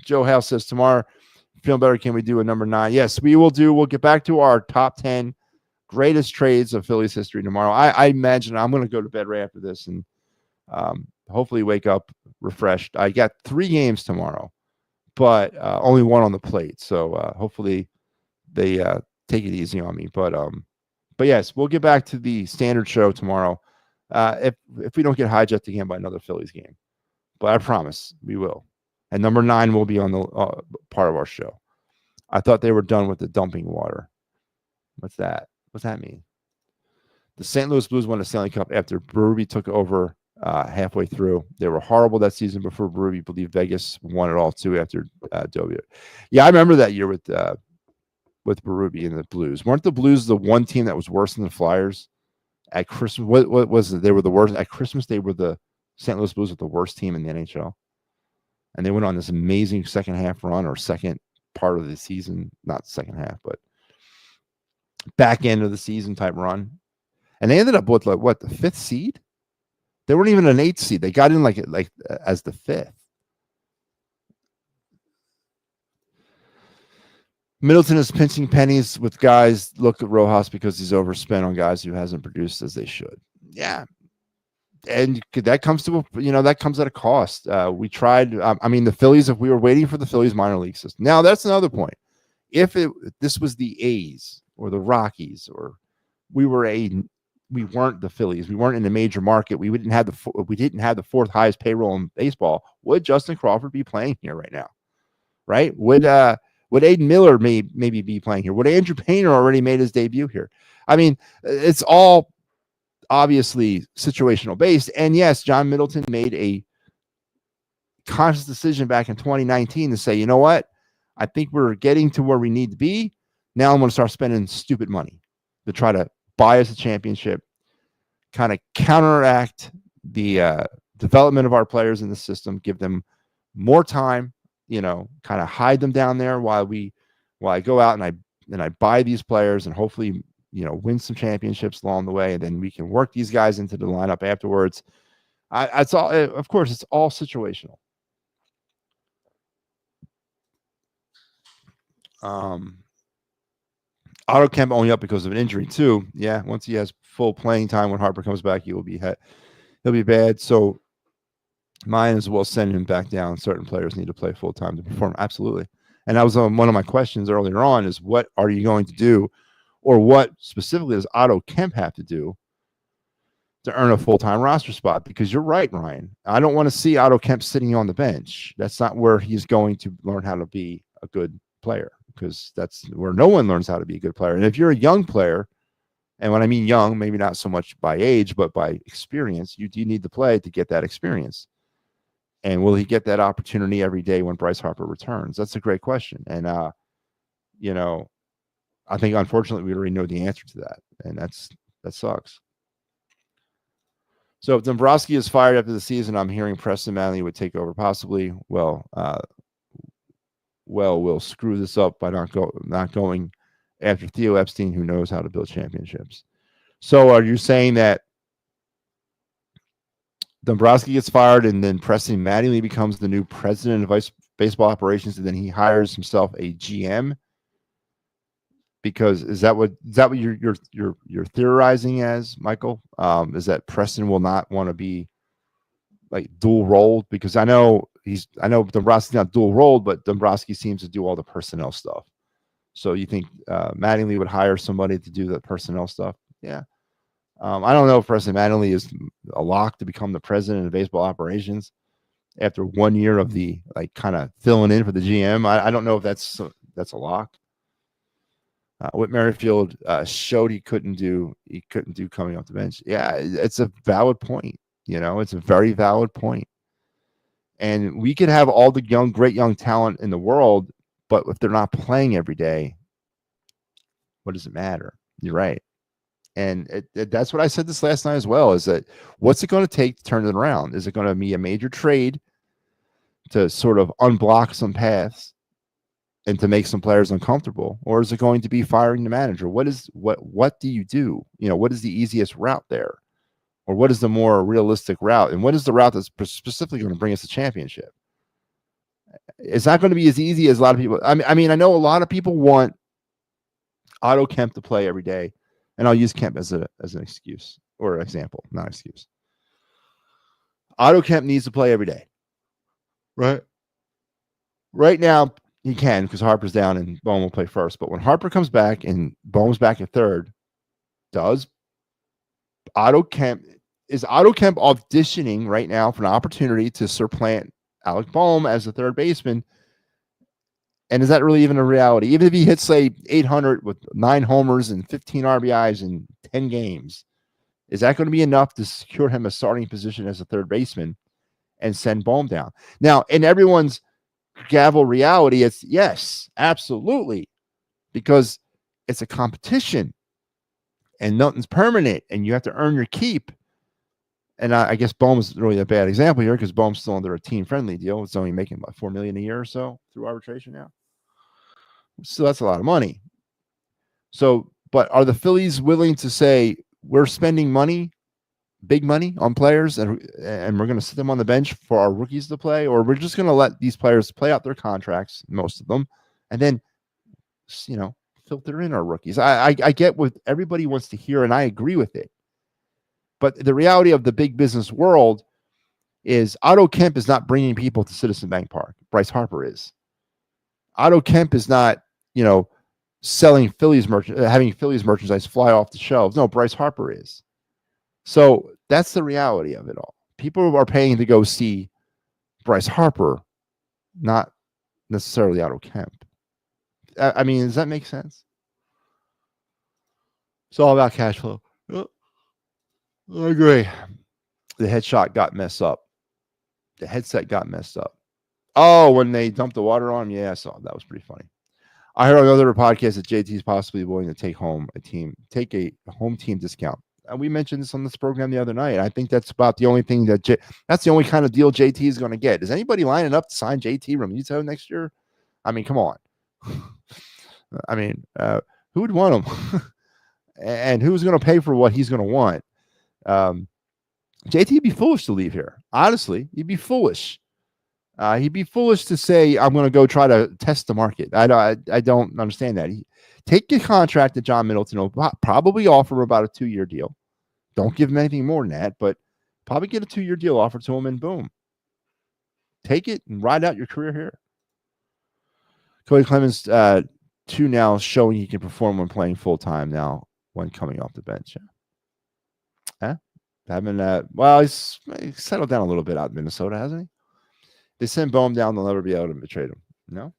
Joe House says tomorrow, feeling better. Can we do a number 9? Yes, we will do. We'll get back to our top 10 greatest trades of Phillies history tomorrow. I imagine I'm going to go to bed right after this and hopefully wake up refreshed. I got 3 games tomorrow, but only 1 on the plate. So hopefully they take it easy on me. But yes, we'll get back to the standard show tomorrow. If we don't get hijacked again by another Phillies game, but I promise we will. And number 9 will be on the part of our show. I thought they were done with the dumping water. What's that? What's that mean? The St. Louis Blues won the Stanley Cup after Berube took over halfway through. They were horrible that season before Berube. Believe Vegas won it all too after Dobie. Yeah, I remember that year with Berube and the Blues. Weren't the Blues the one team that was worse than the Flyers at Christmas? What was it? They were the worst at Christmas. They were the St. Louis Blues were the worst team in the NHL, and they went on this amazing second half run or second part of the season, not second half, but back end of the season type run. And they ended up with the 5th seed? They weren't even an 8th seed. They got in like as the 5th. Middleton is pinching pennies with guys. Look at Rojas because he's overspent on guys who hasn't produced as they should. Yeah. And that comes to that comes at a cost. We tried. I mean, the Phillies. If we were waiting for the Phillies minor league system, now that's another point. If this was the A's or the Rockies, or we weren't the Phillies, we weren't in a major market, we didn't have the 4th highest payroll in baseball, would Justin Crawford be playing here right now? Right? Would Aiden Miller maybe be playing here? Would Andrew Painter already made his debut here? I mean, it's all obviously situational based. And yes, John Middleton made a conscious decision back in 2019 to say, you know what? I think we're getting to where we need to be. Now I'm going to start spending stupid money to try to buy us a championship, kind of counteract the development of our players in the system, give them more time, kind of hide them down there while I go out and I buy these players and hopefully, win some championships along the way. And then we can work these guys into the lineup afterwards. It's all, of course, it's all situational. Otto Kemp only up because of an injury too. Yeah, once he has full playing time when Harper comes back, he'll be bad. So mine as well send him back down. Certain players need to play full time to perform. Absolutely. And that was one of my questions earlier on: is what are you going to do, or what specifically does Otto Kemp have to do to earn a full time roster spot? Because you're right, Ryan. I don't want to see Otto Kemp sitting on the bench. That's not where he's going to learn how to be a good player, because that's where no one learns how to be a good player. And if you're a young player, and when I mean young, maybe not so much by age, but by experience, you do need to play to get that experience. And will he get that opportunity every day when Bryce Harper returns? That's a great question. And, I think, unfortunately, we already know the answer to that. And that sucks. So if Dombrowski is fired after the season, I'm hearing Preston Manley would take over possibly. Well, we'll screw this up by not going after Theo Epstein, who knows how to build championships. So are you saying that Dombrowski gets fired and then Preston Mattingly becomes the new president of baseball operations, and then he hires himself a GM? Because is that what you're theorizing as, Michael? Is that Preston will not want to be like dual rolled? Because I know Dombrowski's not dual rolled, but Dombrowski seems to do all the personnel stuff. So you think Mattingly would hire somebody to do the personnel stuff? Yeah. I don't know if Preston Mattingly is a lock to become the president of baseball operations after 1 year of the kind of filling in for the GM. I don't know if that's a lock. What Merrifield showed he couldn't do coming off the bench. Yeah, it's a valid point. It's a very valid point. And we could have all the great young talent in the world, but if they're not playing every day, what does it matter? You're right. And that's what I said this last night as well, is that what's it going to take to turn it around? Is it going to be a major trade to sort of unblock some paths and to make some players uncomfortable? Or is it going to be firing the manager? What do you do? What is the easiest route there? Or what is the more realistic route? And what is the route that's specifically going to bring us a championship? It's not going to be as easy as a lot of people. I mean, I know a lot of people want Otto Kemp to play every day. And I'll use Kemp as an excuse or example, not excuse. Otto Kemp needs to play every day. Right? Right now, he can because Harper's down and Bohm will play first. But when Harper comes back and Bohm's back at third, is Otto Kemp auditioning right now for an opportunity to supplant Alec Bohm as the third baseman? And is that really even a reality? Even if he hits, say, 800 with 9 homers and 15 RBIs in 10 games, is that going to be enough to secure him a starting position as a third baseman and send Bohm down? Now, in everyone's gavel reality, it's yes, absolutely, because it's a competition and nothing's permanent and you have to earn your keep. And I guess Bohm's really a bad example here because Bohm's still under a team-friendly deal. It's only making about $4 million a year or so through arbitration now. So that's a lot of money. So, but are the Phillies willing to say we're spending money, big money on players, and we're going to sit them on the bench for our rookies to play, or we're just going to let these players play out their contracts, most of them, and then, filter in our rookies? I get what everybody wants to hear, and I agree with it. But the reality of the big business world is Otto Kemp is not bringing people to Citizen Bank Park. Bryce Harper is. Otto Kemp is not, selling Phillies having Phillies merchandise fly off the shelves. No, Bryce Harper is. So that's the reality of it all. People are paying to go see Bryce Harper, not necessarily Otto Kemp. I mean, does that make sense? It's all about cash flow. I agree. The headshot got messed up. The headset got messed up. Oh, when they dumped the water on him? Yeah, I saw it. That was pretty funny. I heard on another podcast that JT is possibly willing to take a home team discount. And we mentioned this on this program the other night. I think that's about the only thing that's the only kind of deal JT is going to get. Is anybody lining up to sign JT Realmuto next year? I mean, come on. I mean, who would want him? And who's going to pay for what he's going to want? JT would be foolish to leave here. Honestly, he'd be foolish. He'd be foolish to say, I'm going to go try to test the market. I don't understand that. Take a contract that John Middleton will probably offer about a 2-year deal. Don't give him anything more than that, but probably get a 2-year deal offered to him and boom. Take it and ride out your career here. Cody Clemens, 2 now, showing he can perform when playing full-time now when coming off the bench. Yeah. He's settled down a little bit out in Minnesota, hasn't he? They send Bohm down, they'll never be able to trade him. No?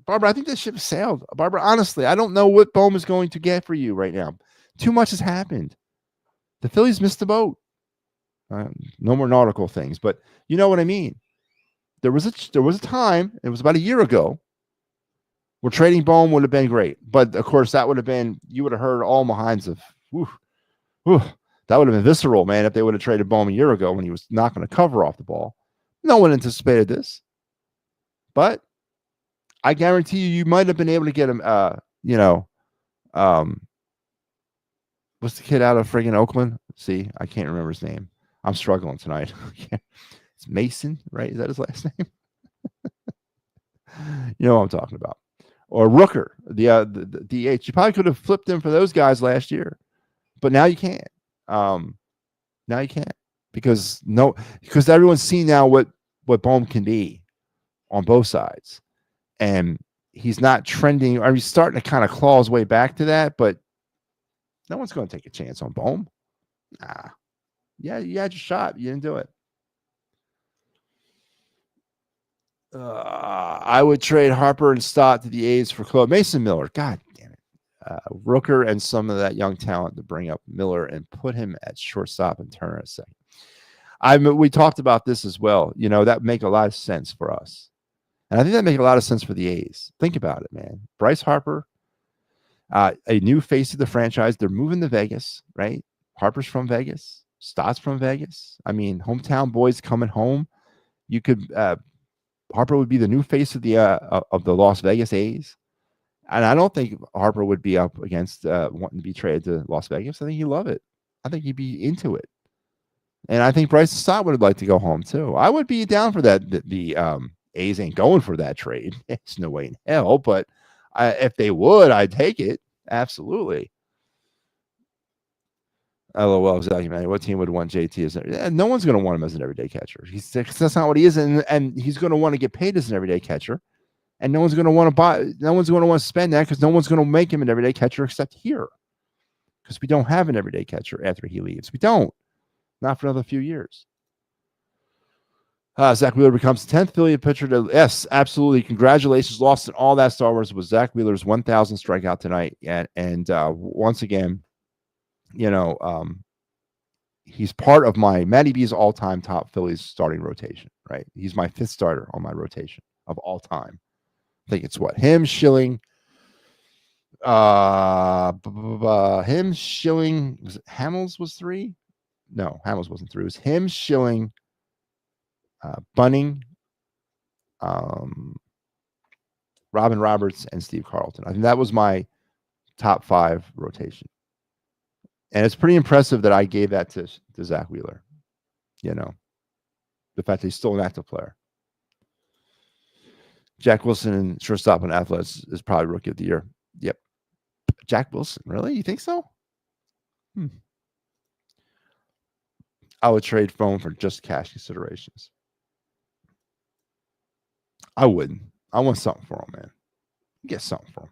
Barbara, I think this ship sailed. Barbara, honestly, I don't know what Bohm is going to get for you right now. Too much has happened. The Phillies missed the boat. No more nautical things, but you know what I mean. There was a time, it was about a year ago, where trading Bohm would have been great. But, of course, that would have been, you would have heard all kinds of, that would have been visceral, man, if they would have traded Bohm a year ago when he was not going to cover off the ball. No one anticipated this. But I guarantee you might have been able to get him, what's the kid out of friggin' Oakland? See, I can't remember his name. I'm struggling tonight. It's Mason, right? Is that his last name? You know what I'm talking about. Or Rooker, the DH. You probably could have flipped him for those guys last year. But now you can't. Now you can't. Because everyone's seen now what Bohm can be on both sides. And he's not trending, or he's starting to kind of claw his way back to that, but no one's going to take a chance on Bohm. Nah. Yeah, you had your shot. You didn't do it. I would trade Harper and Stott to the A's for Claude Mason Miller. God damn it. Rooker and some of that young talent to bring up Miller and put him at shortstop and Turner at second. We talked about this as well. That would make a lot of sense for us. And I think that make a lot of sense for the A's. Think about it, man. Bryce Harper. A new face of the franchise. They're moving to Vegas, right? Harper's from Vegas. Stott's from Vegas. I mean, hometown boys coming home. You could Harper would be the new face of the Las Vegas A's. And I don't think Harper would be up against wanting to be traded to Las Vegas. I think he'd love it. I think he'd be into it. And I think Bryson Stott would like to go home too. I would be down for that. The A's ain't going for that trade. There's no way in hell. But if they would, I'd take it. Absolutely. LOL, exactly, man. What team would want JT as no one's going to want him as an everyday catcher. That's not what he is, and he's going to want to get paid as an everyday catcher. And no one's going to want to buy. No one's going to want to spend that because no one's going to make him an everyday catcher except here, because we don't have an everyday catcher after he leaves. We don't. Not for another few years. Zach Wheeler becomes the 10th Philly pitcher to. Yes, absolutely. Congratulations. Lost in all that Star Wars was Zach Wheeler's 1,000th strikeout tonight. And once again, he's part of my Matty B's all-time top Phillies starting rotation, right? He's my 5th starter on my rotation of all time. I think it's him, Schilling. Him, Schilling. Was it Hamels was 3? No, Hamels wasn't 3. It was him, Schilling, Bunning, Robin Roberts, and Steve Carlton. I think that was my top 5 rotation. And it's pretty impressive that I gave that to Zach Wheeler. The fact that he's still an active player. Jack Wilson, shortstop on Athletics, is probably Rookie of the Year. Yep. Jack Wilson, really? You think so? I would trade phone for just cash considerations. I wouldn't. I want something for him, man. Get something for him.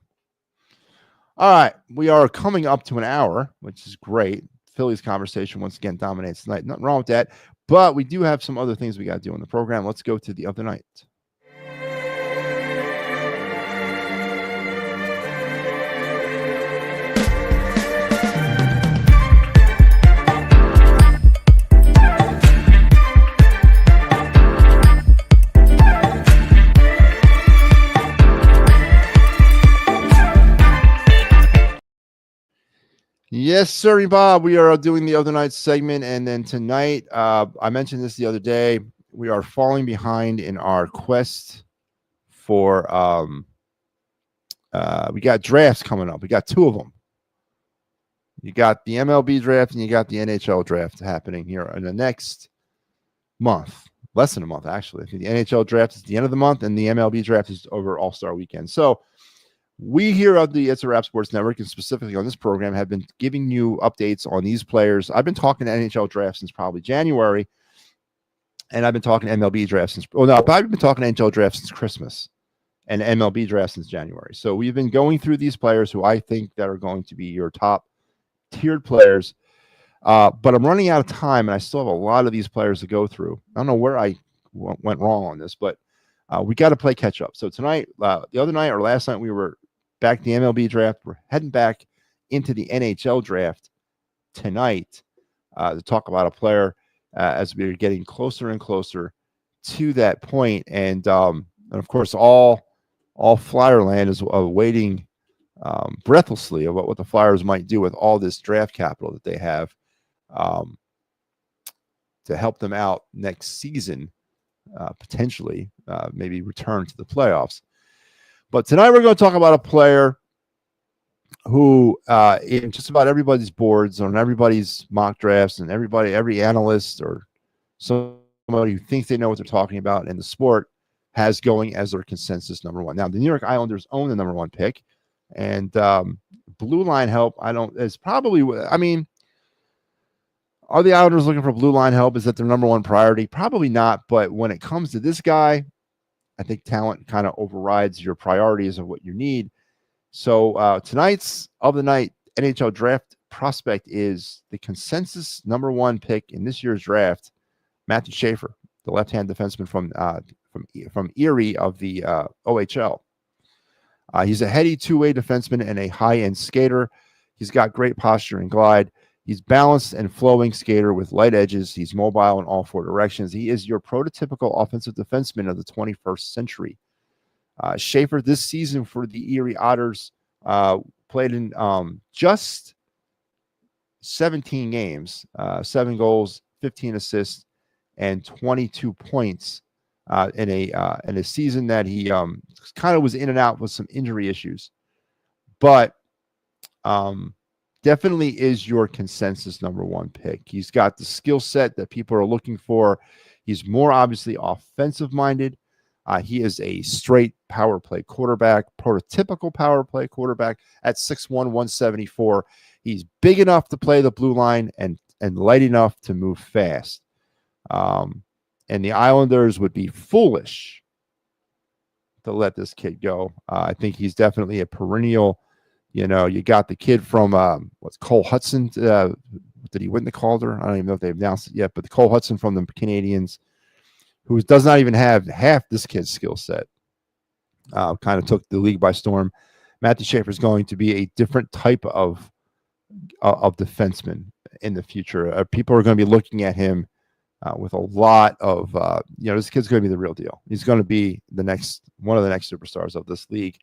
All right. We are coming up to an hour, which is great. Phillies conversation once again dominates tonight. Nothing wrong with that. But we do have some other things we got to do in the program. Let's go to the other night. Yes, sir, Bob. We are doing the other night segment, and then tonight, I mentioned this the other day. We are falling behind in our quest for. We got drafts coming up. We got 2 of them. You got the MLB draft and you got the NHL draft happening here in the next month. Less than a month, actually. I think the NHL draft is the end of the month, and the MLB draft is over All-Star Weekend. So. We here on the It's a Wrap Sports Network, and specifically on this program, have been giving you updates on these players. I've been talking to NHL draft since probably January, and I've been talking MLB draft since. Well, no, I've been talking NHL draft since Christmas, and MLB draft since January. So we've been going through these players who I think that are going to be your top tiered players. But I'm running out of time, and I still have a lot of these players to go through. I don't know where I went wrong on this, but we got to play catch up. So tonight, the other night or last night, we were back to the MLB draft. We're heading back into the NHL draft tonight to talk about a player as we're getting closer and closer to that point. And of course, all Flyerland is waiting breathlessly of what the Flyers might do with all this draft capital that they have to help them out next season, potentially maybe return to the playoffs. But tonight we're going to talk about a player who in just about everybody's boards, on everybody's mock drafts, and every analyst or somebody who thinks they know what they're talking about in the sport has going as their consensus number 1. Now, the New York Islanders own the number 1 pick, and blue line help, are the Islanders looking for blue line help? Is that their number 1 priority? Probably not. But when it comes to this guy, I think talent kind of overrides your priorities of what you need. So tonight's of the night NHL draft prospect is the consensus number 1 pick in this year's draft, Matthew Schaefer, the left-hand defenseman from Erie of the OHL. He's a heady 2-way defenseman and a high-end skater. He's got great posture and glide. He's balanced and flowing skater with light edges. He's mobile in all 4 directions. He is your prototypical offensive defenseman of the 21st century. Schaefer this season for the Erie Otters played in just 17 games, 7 goals, 15 assists, and 22 points in a season that he kind of was in and out with some injury issues, but definitely is your consensus number one pick. He's got the skill set that people are looking for. He's more obviously offensive minded. He is a straight power play quarterback, prototypical power play quarterback at 6'1", 174. He's big enough to play the blue line and light enough to move fast. And the Islanders would be foolish to let this kid go. I think he's definitely a perennial. You know, you got the kid from what's Cole Hudson. Did he win the Calder? I don't even know if they've announced it yet, but the Cole Hudson from the Canadians, who does not even have half this kid's skill set, kind of took the league by storm. Matty Schaefer is going to be a different type of defenseman in the future. People are going to be looking at him with a lot of, this kid's going to be the real deal. He's going to be one of the next superstars of this league.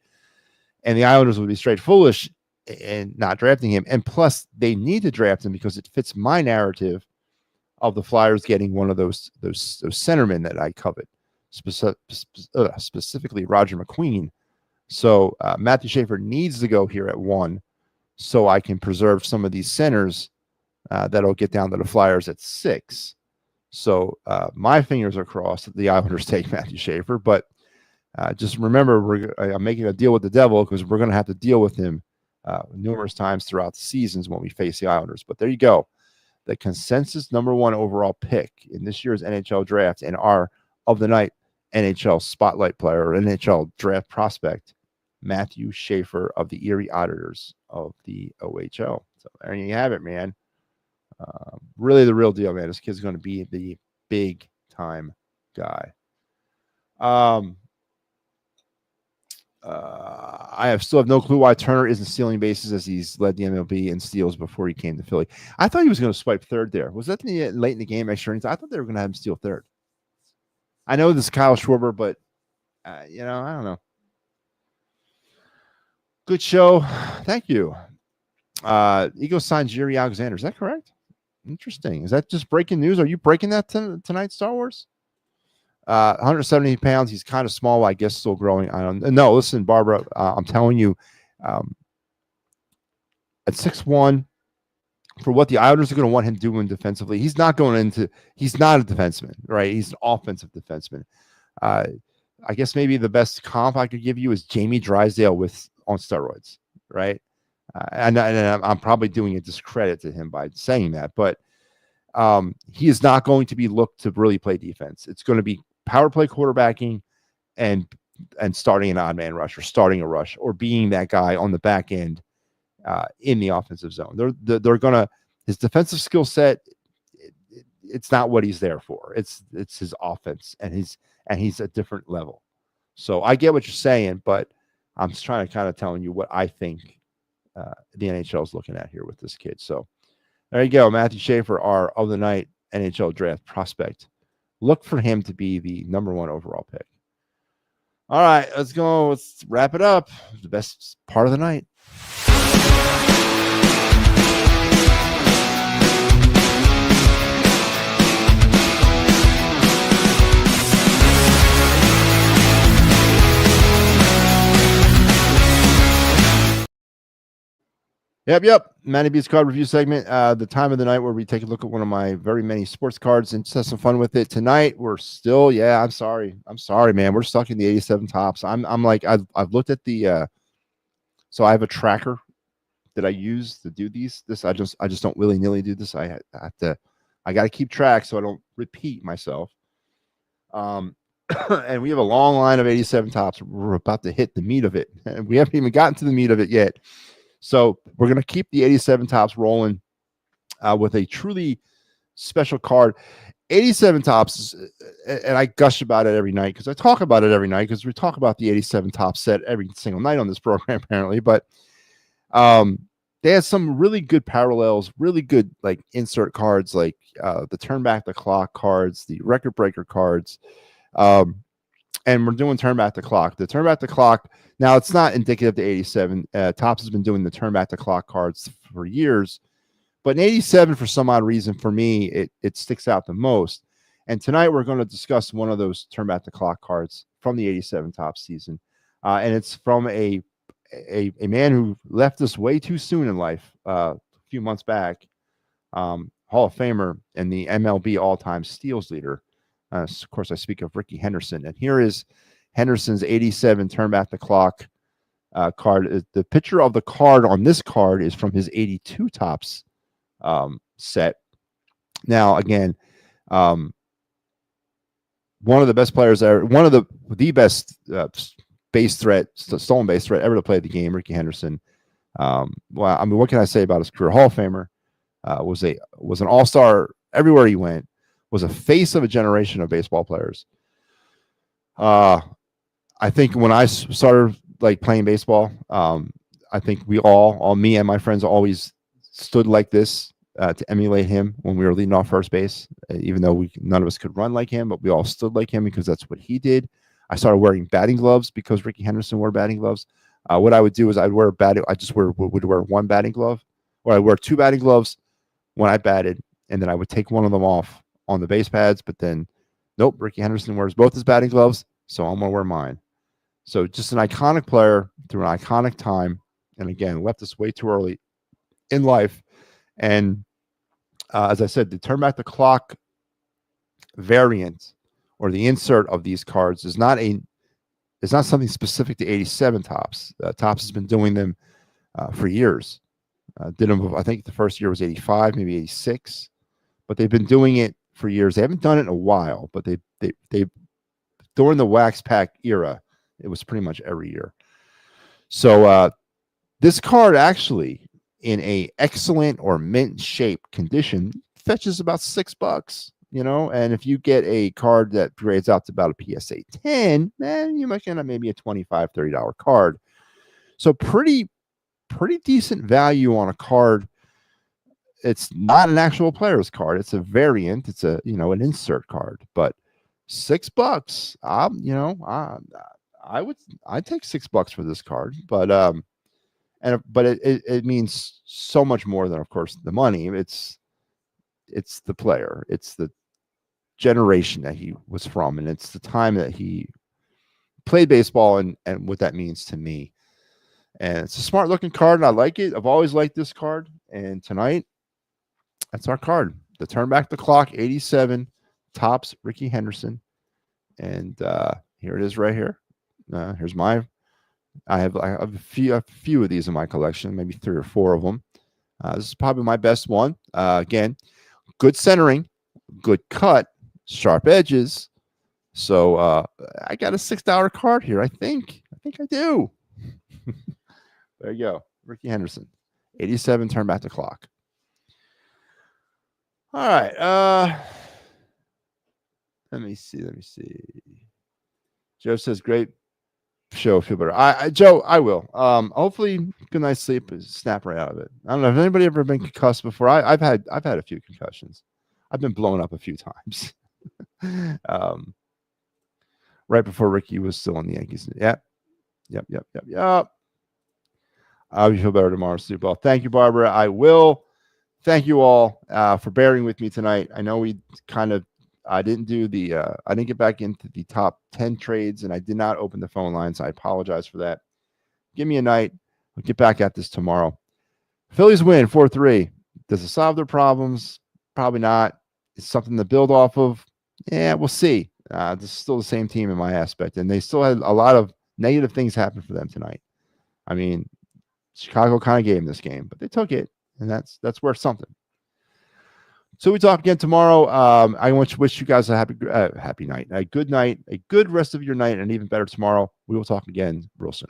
And the Islanders would be straight foolish in not drafting him. And plus, they need to draft him because it fits my narrative of the Flyers getting one of those centermen that I covet, specifically Roger McQueen. So Matty Schaefer needs to go here at 1 so I can preserve some of these centers that'll get down to the Flyers at 6. So my fingers are crossed that the Islanders take Matty Schaefer, but just remember, I'm making a deal with the devil because we're going to have to deal with him numerous times throughout the seasons when we face the Islanders. But there you go. The consensus number 1 overall pick in this year's NHL draft and our of the night NHL spotlight player or NHL draft prospect, Matty Schaefer of the Erie Auditors of the OHL. So there you have it, man. Really the real deal, man. This kid's going to be the big time guy. I still have no clue why Turner isn't stealing bases as he's led the MLB in steals before he came to Philly. I thought he was going to swipe third there. Was that late in the game? Extra innings? I thought they were going to have him steal third. I know this is Kyle Schwarber, but I don't know. Good show. Thank you. Ego signed Jerry Alexander. Is that correct? Interesting. Is that just breaking news? Are you breaking that tonight, Star Wars? 170 pounds. He's kind of small, I guess, still growing. I don't know. Listen, Barbara, I'm telling you, at 6'1", for what the Islanders are going to want him doing defensively, he's not a defenseman, right? He's an offensive defenseman. I guess maybe the best comp I could give you is Jamie Drysdale on steroids, right? And I'm probably doing a discredit to him by saying that, but he is not going to be looked to really play defense. It's going to be power play quarterbacking and starting an odd man rush or starting a rush or being that guy on the back end in the offensive zone. They're going to, his defensive skill set, it's not what he's there for. It's his offense, and he's a different level. So I get what you're saying, but I'm just trying to kind of telling you what I think the NHL is looking at here with this kid. So there you go. Matty Schaefer, our of the night NHL draft prospect. Look for him to be the number 1 overall pick. All right, let's go. Let's wrap it up. The best part of the night. Yep. MattyB's card review segment. The time of the night where we take a look at one of my very many sports cards and just have some fun with it. Tonight, we're still, I'm sorry, man. We're stuck in the 87 tops. I'm like, I've looked at the, so I have a tracker that I use to do I just don't willy-nilly do this. I got to keep track so I don't repeat myself. And we have a long line of 87 tops. We're about to hit the meat of it. And we haven't even gotten to the meat of it yet. So we're going to keep the 87 tops rolling with a truly special card. 87 tops, and I gush about it every night because I talk about it every night because we talk about the 87 top set every single night on this program, apparently. But they had some really good parallels, really good like insert cards, like the turn back the clock cards, the record breaker cards. and we're doing turn back the clock. The turn back the clock, now it's not indicative to 87. Topps has been doing the turn back the clock cards for years, but in 87, for some odd reason, for me, it sticks out the most. And tonight we're going to discuss one of those turn back the clock cards from the 87 Topps season. And it's from a man who left us way too soon in life a few months back, Hall of Famer and the MLB all-time steals leader. Of course, I speak of Rickey Henderson. And here is Henderson's 87 turn back the clock card. The picture of the card on this card is from his 82 Topps set. Now, again, one of the best players ever, one of the best stolen base threat ever to play the game, Rickey Henderson. Well, I mean, what can I say about his career? Hall of Famer, was an all-star everywhere he went, was a face of a generation of baseball players. I think when I started like playing baseball, I think we all me and my friends always stood like this to emulate him when we were leading off first base, even though none of us could run like him, but we all stood like him because that's what he did. I started wearing batting gloves because Rickey Henderson wore batting gloves. What I would do is would wear one batting glove, or I'd wear two batting gloves when I batted, and then I would take one of them off on the base pads. But then, nope, Rickey Henderson wears both his batting gloves, so I'm going to wear mine. So just an iconic player through an iconic time, and again, left us way too early in life. And as I said, the turn back the clock variant or the insert of these cards is not something specific to 87 Topps. Topps has been doing them for years. Did them, I think the first year was 85, maybe 86, but they've been doing it for years. They haven't done it in a while, but they during the wax pack era, it was pretty much every year. So this card actually, in a excellent or mint shape condition, fetches about $6. You know, and if you get a card that grades out to about a PSA 10, man, you might get maybe a $25, $30 card. So pretty decent value on a card. It's not an actual player's card. It's a variant. It's an insert card, but $6. I'd take $6 for this card, but it means so much more than, of course, the money. It's the player. It's the generation that he was from, and it's the time that he played baseball and what that means to me. And it's a smart looking card, and I like it. I've always liked this card. And tonight, that's our card. The turn back the clock, 87 Topps Rickey Henderson. And here it is right here. Here's I have a few of these in my collection, maybe 3 or 4 of them. This is probably my best one. Again, good centering, good cut, sharp edges. So I got a $6 card here. I think I do. There you go. Rickey Henderson, 87, turn back the clock. All right. Let me see. Joe says, great show. Feel better. Joe, I will. Hopefully good night's sleep is snap right out of it. I don't know if anybody ever been concussed before. I've had a few concussions. I've been blown up a few times. Right before Rickey was still on the Yankees. Yep. I'll feel better tomorrow, Super Bowl. Thank you, Barbara. I will. Thank you all for bearing with me tonight. I know I didn't get back into the top 10 trades, and I did not open the phone lines. I apologize for that. Give me a night. We'll get back at this tomorrow. Phillies win 4-3. Does it solve their problems? Probably not. It's something to build off of. Yeah, we'll see. This is still the same team in my aspect, and they still had a lot of negative things happen for them tonight. I mean, Chicago kind of gave them this game, but they took it, and that's worth something. So we talk again tomorrow. I want to wish you guys a happy night, a good night, a good rest of your night, and even better tomorrow. We will talk again real soon.